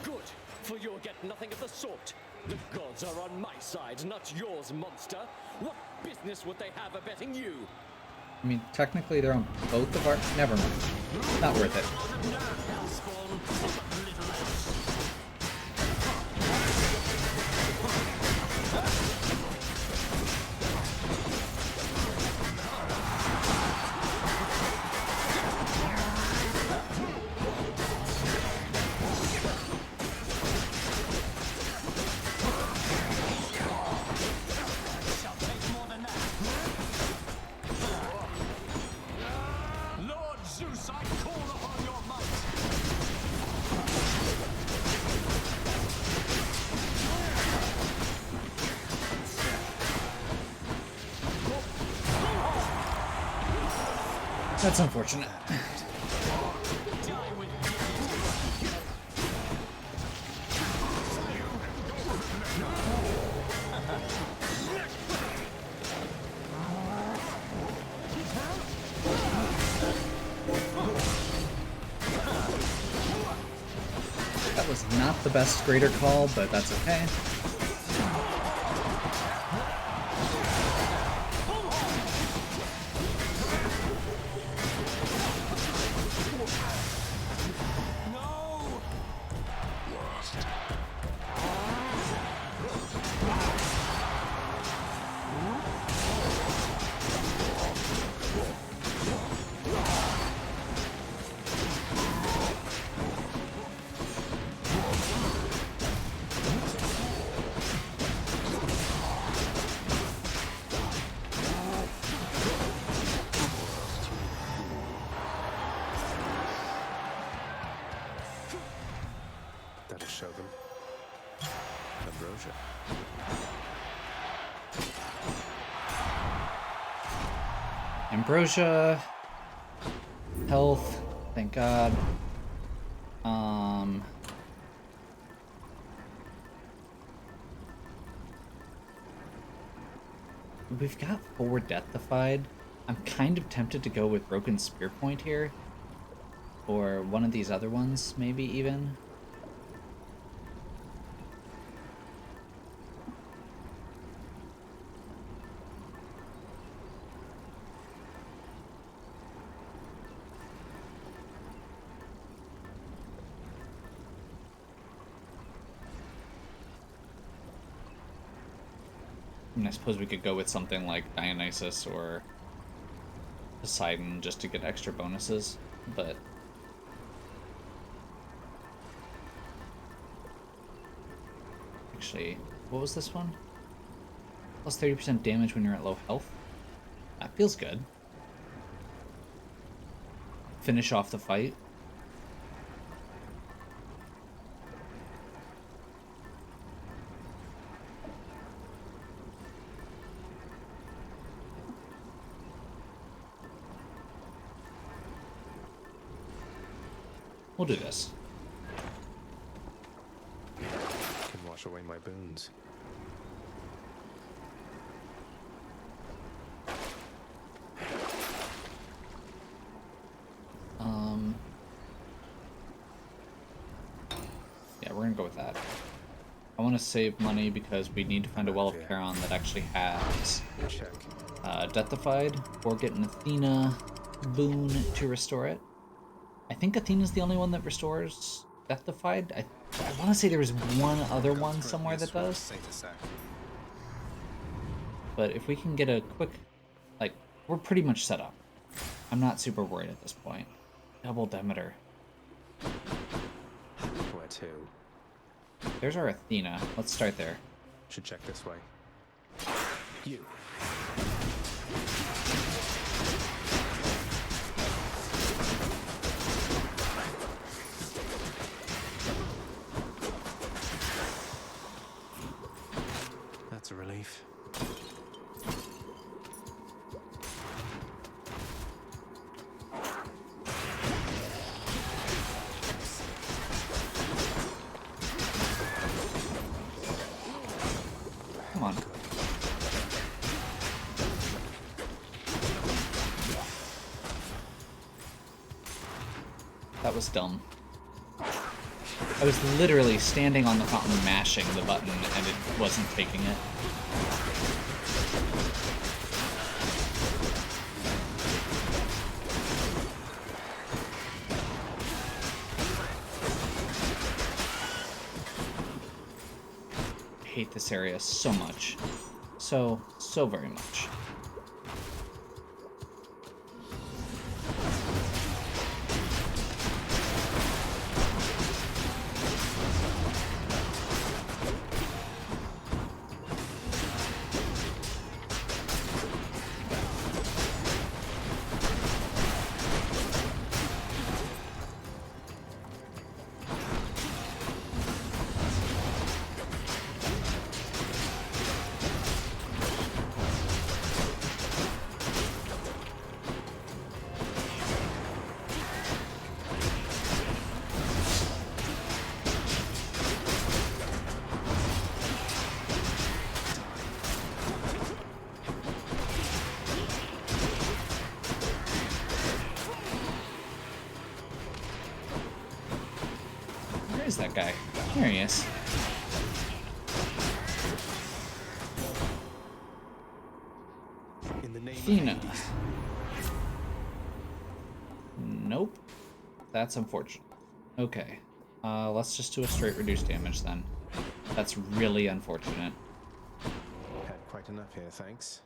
Good, for you'll get nothing of the sort. The gods are on my side, not yours, monster. What business would they have abetting you? I mean, technically they're on both of our... Never mind. Not worth it. That's unfortunate. That was not the best greater call, but that's okay. That'll show them. Ambrosia. Ambrosia. Health. Thank God. We've got 4 Death Defied. I'm kind of tempted to go with Broken Spear Point here. Or one of these other ones, maybe even. I mean, I suppose we could go with something like Dionysus or Poseidon just to get extra bonuses, but... Actually, what was this one? Plus 30% damage when you're at low health? That feels good. Finish off the fight. We'll do this. Can wash away my boons. Yeah, we're gonna go with that. I want to save money because we need to find a Well of Charon that actually has Death Defied, or get an Athena boon to restore it. I think Athena's the only one that restores Death Defied. I want to say there was one other one somewhere that does. But if we can get a quick... Like, we're pretty much set up. I'm not super worried at this point. Double Demeter. Where to? There's our Athena. Let's start there. Should check this way. You. That's a relief. Come on. That was dumb. I was literally standing on the fountain mashing the button and it wasn't taking it. I hate this area so much. So very much. Where is that guy? There he is. Athena. Nope. That's unfortunate. Okay. Let's just do a straight reduced damage then. That's really unfortunate. Had quite enough here, thanks.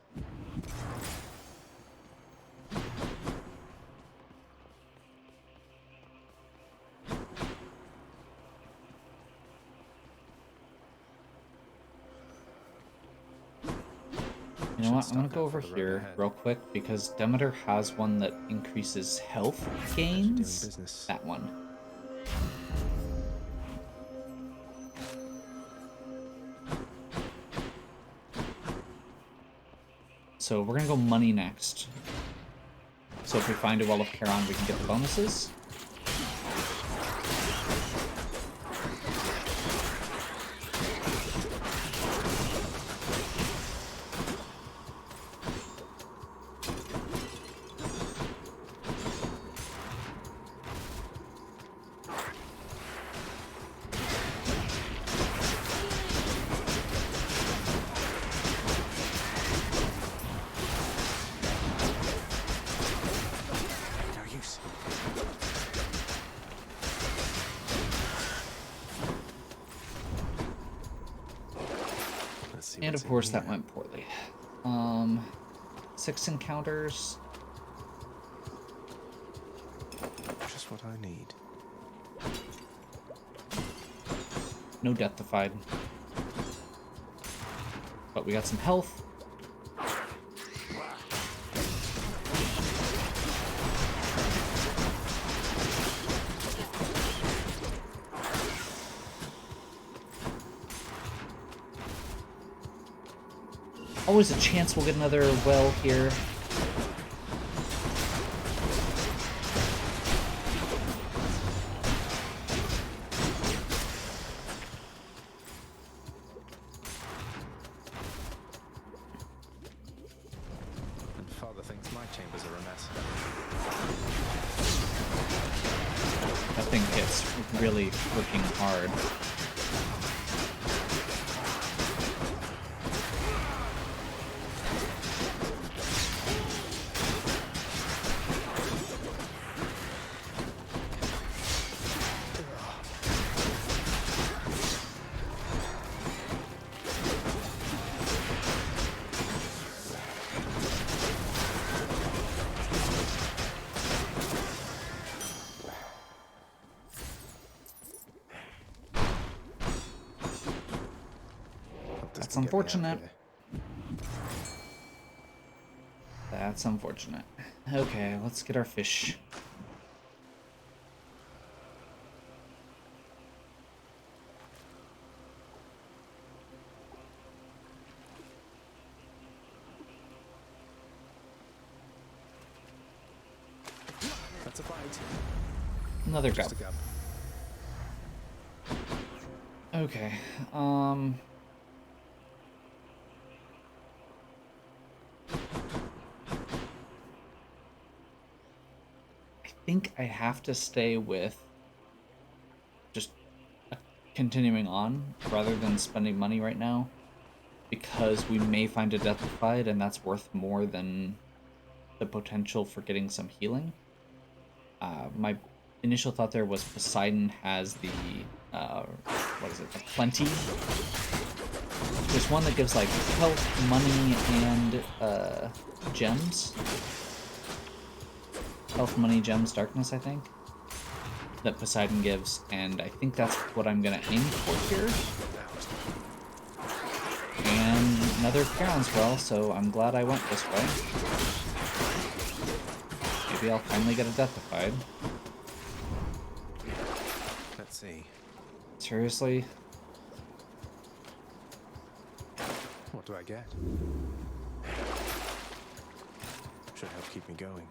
You know what? I'm gonna go over here real quick because Demeter has one that increases health gains. That one. So we're gonna go money next. So if we find a Well of Charon, we can get the bonuses. And of course that went poorly. 6 encounters. Just what I need. No death defied. But we got some health. Always a chance we'll get another well here. And Father thinks my chambers are a mess. That thing hits really freaking hard. This That's can get me out unfortunate. here. That's unfortunate. Okay, let's get our fish. That's a bite. Another go. Just a gub. Okay. I think I have to stay with just continuing on rather than spending money right now, because we may find a Deathified and that's worth more than the potential for getting some healing. My initial thought there was Poseidon has the what is it, the Plenty. There's one that gives like health, money, and gems. Health, money, gems, darkness, I think. That Poseidon gives, and I think that's what I'm gonna aim for here. And another Charon's Well, so I'm glad I went this way. Maybe I'll finally get a Deathified. Let's see. Seriously? What do I get? Should help keep me going.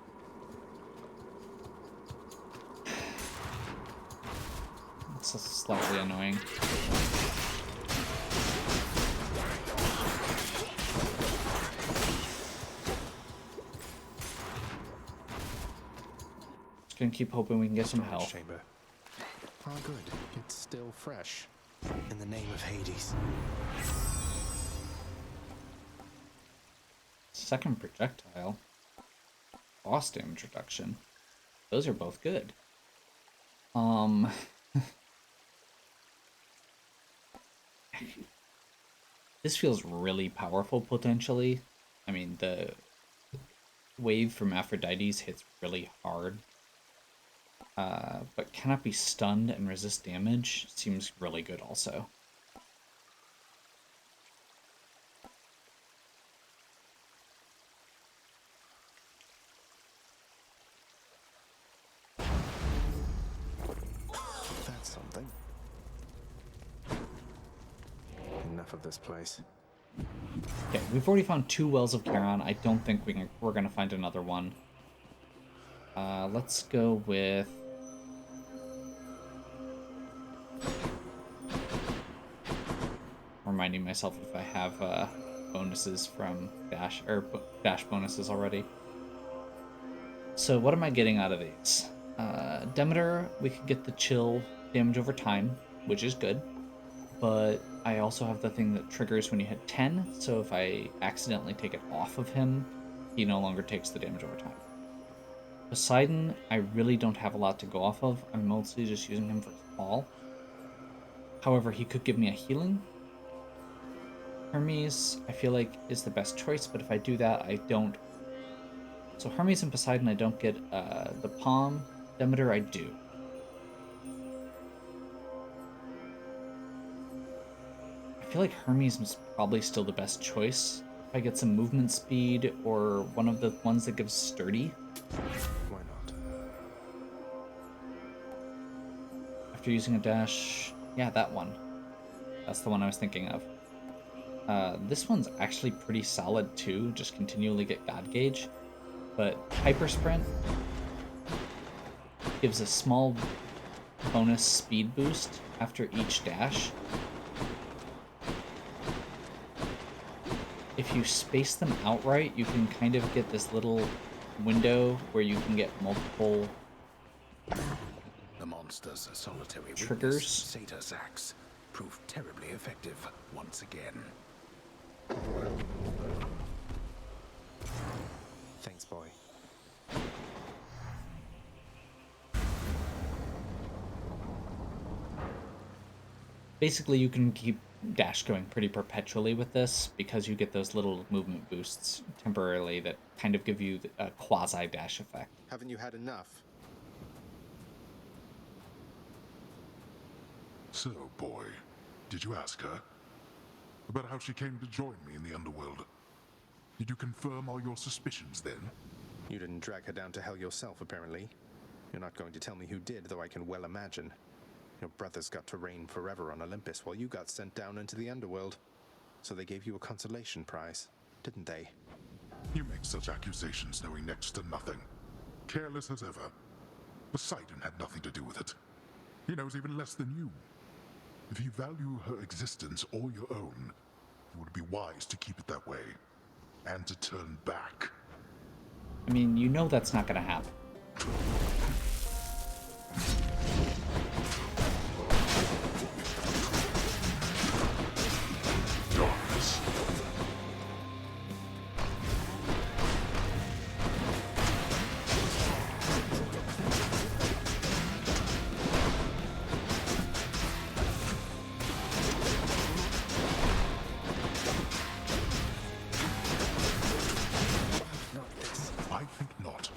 It's slightly annoying. Just gonna keep hoping we can get some health. Chamber. Oh, good. It's still fresh. In the name of Hades. Second projectile. Boss damage reduction. Those are both good. This feels really powerful potentially. I mean, the wave from Aphrodite's hits really hard. But cannot be stunned and resist damage seems really good also. That's something. Enough of this place. Okay, we've already found 2 Wells of Charon. I don't think we're gonna find another one. Let's go with... reminding myself if I have bonuses from Dash, or Dash bonuses already. So what am I getting out of these? Demeter, we could get the chill damage over time, which is good. But I also have the thing that triggers when you hit 10, so if I accidentally take it off of him, he no longer takes the damage over time. Poseidon, I really don't have a lot to go off of. I'm mostly just using him for his fall. However, he could give me a healing. Hermes, I feel like, is the best choice, but if I do that, I don't... So Hermes and Poseidon, I don't get the Palm. Demeter, I do. I feel like Hermes is probably still the best choice. If I get some movement speed or one of the ones that gives sturdy. Why not? After using a dash, yeah, that one. That's the one I was thinking of. This one's actually pretty solid too, just continually get God Gauge. But Hyper Sprint gives a small bonus speed boost after each dash. If you space them outright, you can kind of get this little window where you can get multiple The monster's solitary triggers. Satyrs axe proved terribly effective once again. Thanks, boy. Basically, you can keep dash going pretty perpetually with this because you get those little movement boosts temporarily that kind of give you a quasi-dash effect. Haven't you had enough? So, boy, did you ask her? About how she came to join me in the underworld. Did you confirm all your suspicions then? You didn't drag her down to hell yourself, apparently. You're not going to tell me who did, though I can well imagine. Your brothers got to reign forever on Olympus while you got sent down into the underworld. So they gave you a consolation prize, didn't they? You make such accusations knowing next to nothing. Careless as ever. Poseidon had nothing to do with it. He knows even less than you. If you value her existence or your own, it would be wise to keep it that way. And to turn back. I mean, you know that's not gonna happen. Darkness. I think not.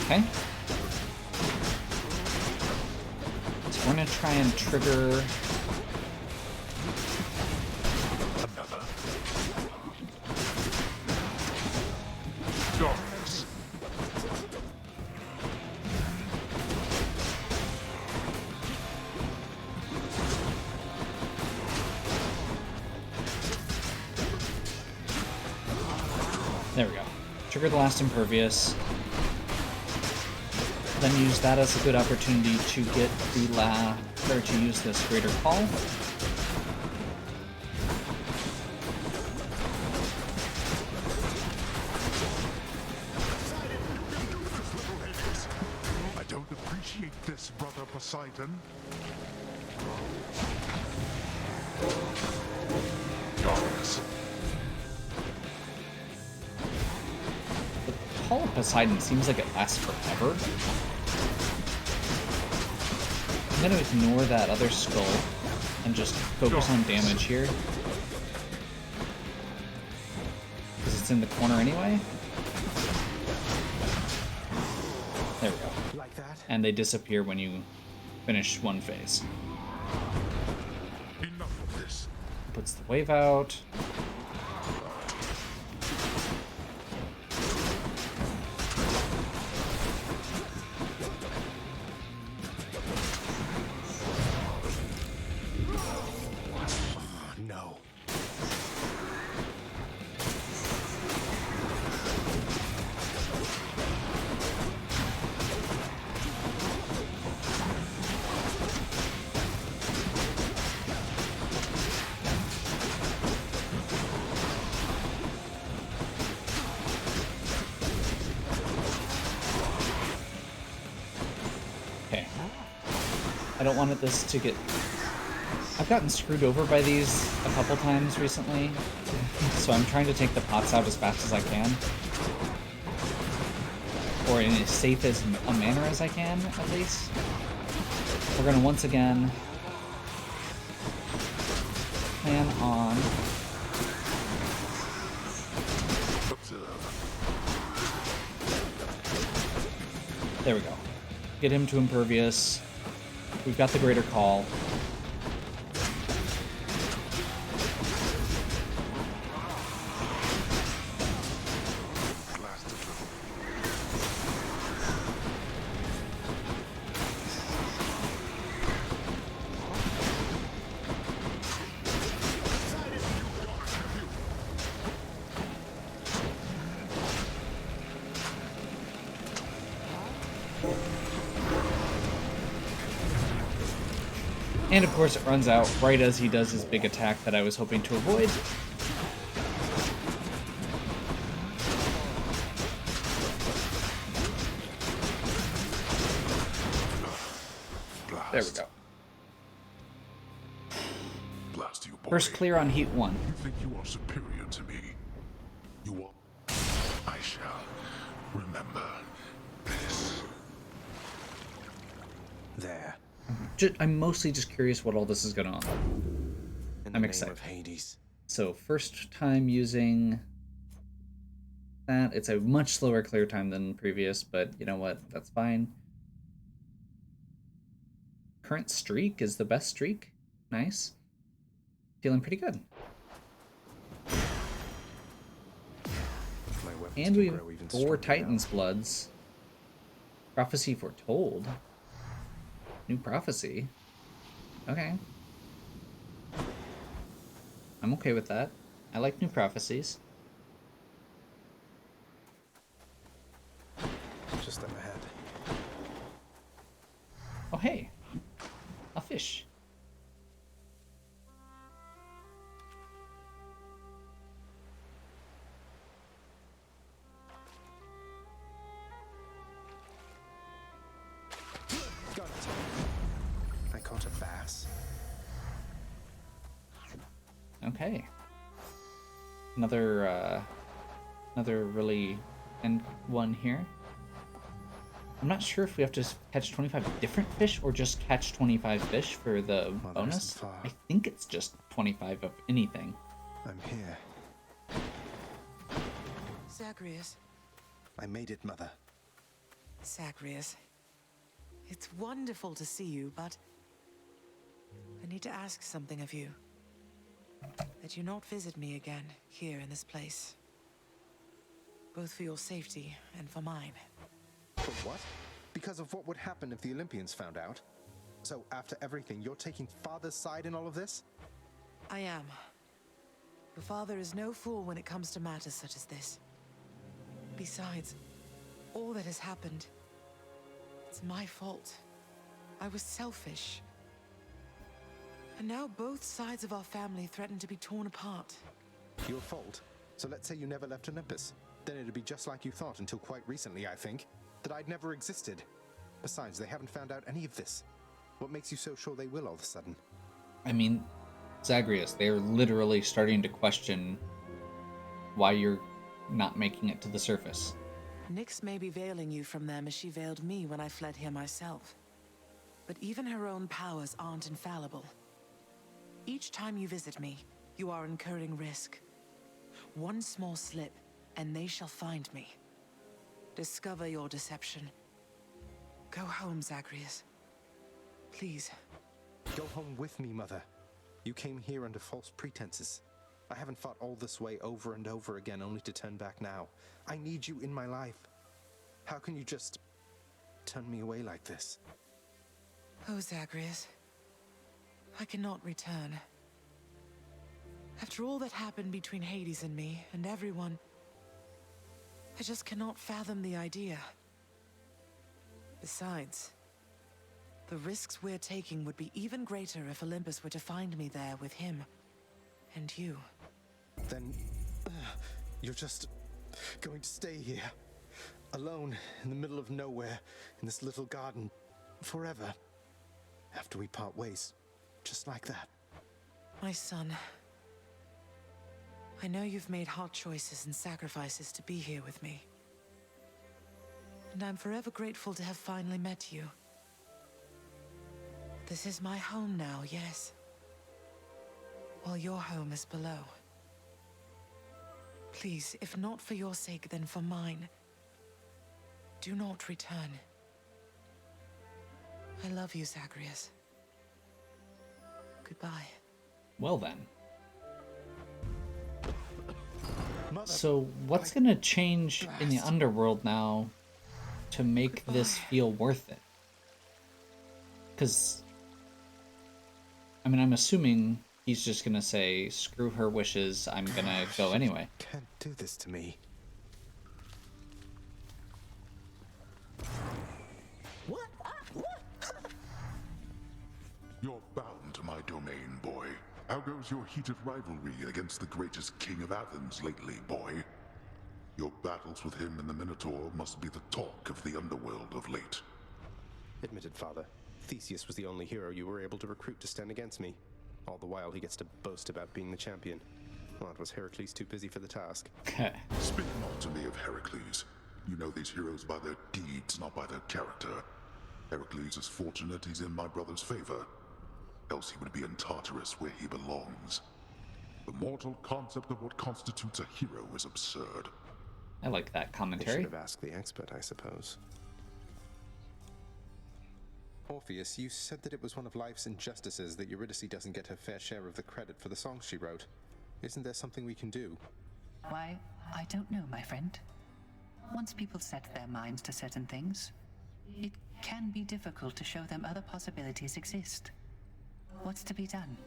Okay. So we're gonna try and trigger. Darkness. There we go. Trigger the last impervious. Then use that as a good opportunity to get the to use this greater call. I don't appreciate this, brother Poseidon. Darkness. The call of Poseidon seems like it lasts forever. I'm gonna ignore that other skull and just focus on damage here. Because it's in the corner anyway. There we go. Like that? And they disappear when you finish one phase. Enough of this. Puts the wave out. No. Okay. I don't want this to get... I've gotten screwed over by these a couple times recently, so I'm trying to take the pots out as fast as I can. Or in as safe as a manner as I can, at least. We're gonna once again plan on... There we go. Get him to impervious. We've got the greater call. And of course it runs out right as he does his big attack that I was hoping to avoid. There we go. Blast you, boy. First clear on Heat 1. You think you are superior to me? You are. I shall. I'm mostly just curious what all this is going on. I'm excited. Of Hades. So first time using that. It's a much slower clear time than previous, but you know what? That's fine. Current streak is the best streak. Nice. Feeling pretty good. And we have 4 Titans Bloods. Prophecy foretold. New prophecy. Okay. I'm okay with that. I like new prophecies. Just up ahead. Oh hey. A fish. Got it. I caught a bass. Okay. Another really end one here. I'm not sure if we have to catch 25 different fish or just catch 25 fish for the bonus. I think it's just 25 of anything. I'm here. Zagreus. I made it, Mother. Zagreus. It's wonderful to see you, but I need to ask something of you. That you not visit me again here in this place. Both for your safety and for mine. For what? Because of what would happen if the Olympians found out? So after everything, you're taking Father's side in all of this? I am. Your father is no fool when it comes to matters such as this. Besides, all that has happened, it's my fault. I was selfish. And now both sides of our family threaten to be torn apart. Your fault? So let's say you never left Olympus. Then it'd be just like you thought until quite recently, I think. That I'd never existed. Besides, they haven't found out any of this. What makes you so sure they will all of a sudden? I mean, Zagreus, they're literally starting to question why you're not making it to the surface. Nyx may be veiling you from them as she veiled me when I fled here myself. But even her own powers aren't infallible. Each time you visit me, you are incurring risk. One small slip, and they shall find me. Discover your deception. Go home, Zagreus. Please. Go home with me, Mother. You came here under false pretenses. I haven't fought all this way over and over again only to turn back now. I need you in my life. How can you just turn me away like this? Oh, Zagreus. I cannot return. After all that happened between Hades and me, and everyone, I just cannot fathom the idea. Besides, the risks we're taking would be even greater if Olympus were to find me there with him. And you. Then, you're just going to stay here, alone in the middle of nowhere, in this little garden, forever. After we part ways, just like that. My son, I know you've made hard choices and sacrifices to be here with me. And I'm forever grateful to have finally met you. This is my home now, yes. While your home is below. Please, if not for your sake, then for mine, do not return. I love you, Zagreus. Goodbye. Well then. Mother, so what's going to change in the underworld now to make this feel worth it? Because, I mean, I'm assuming he's just going to say, screw her wishes, I'm going to go anyway. Can't do this to me. What? You're bound to my domain, boy. How goes your heated rivalry against the greatest king of Athens lately, boy? Your battles with him and the Minotaur must be the talk of the underworld of late. Admitted, Father. Theseus was the only hero you were able to recruit to stand against me. All the while he gets to boast about being the champion. Well, was Heracles too busy for the task? Speak not to me of Heracles. You know these heroes by their deeds, not by their character. Heracles is fortunate he's in my brother's favor, else he would be in Tartarus where he belongs. The mortal concept of what constitutes a hero is absurd. I like that I commentary. should have asked the expert, I suppose. Orpheus, you said that it was one of life's injustices that Eurydice doesn't get her fair share of the credit for the songs she wrote. Isn't there something we can do? Why, I don't know, my friend. Once people set their minds to certain things, it can be difficult to show them other possibilities exist. What's to be done?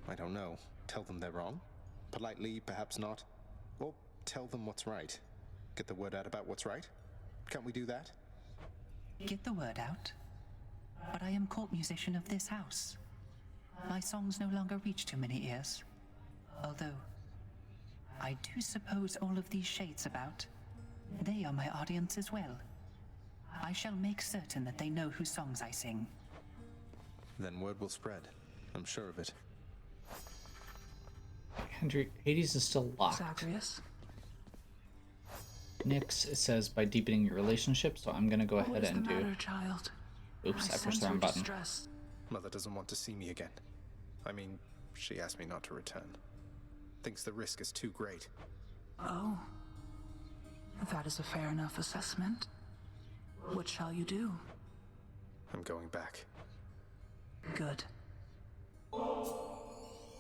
I don't know. Tell them they're wrong? Politely, perhaps not. Or tell them what's right. Get the word out about what's right? Can't we do that? Get the word out? But I am court musician of this house. My songs no longer reach too many ears. Although, I do suppose all of these shades about, they are my audience as well. I shall make certain that they know whose songs I sing. Then word will spread. I'm sure of it. Hades is still locked. Zagreus? Nyx, it says, by deepening your relationship, so I'm gonna go ahead and do... child? Oops, I pressed the wrong button. Mother doesn't want to see me again. I mean, she asked me not to return. Thinks the risk is too great. Oh. That is a fair enough assessment. What shall you do? I'm going back. Good.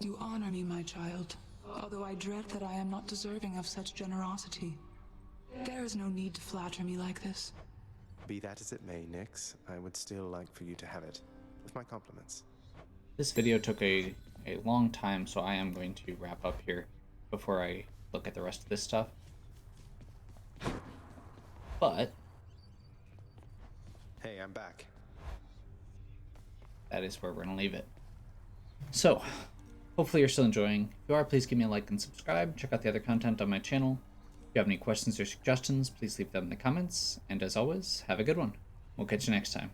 You honor me, my child, although I dread that I am not deserving of such generosity. There is no need to flatter me like this. Be that as it may, Nyx, I would still like for you to have it. With my compliments. This video took a long time, so I am going to wrap up here before I look at the rest of this stuff. But... hey, I'm back. That is where we're going to leave it. So, hopefully you're still enjoying. If you are, please give me a like and subscribe. Check out the other content on my channel. If you have any questions or suggestions, please leave them in the comments. And as always, have a good one. We'll catch you next time.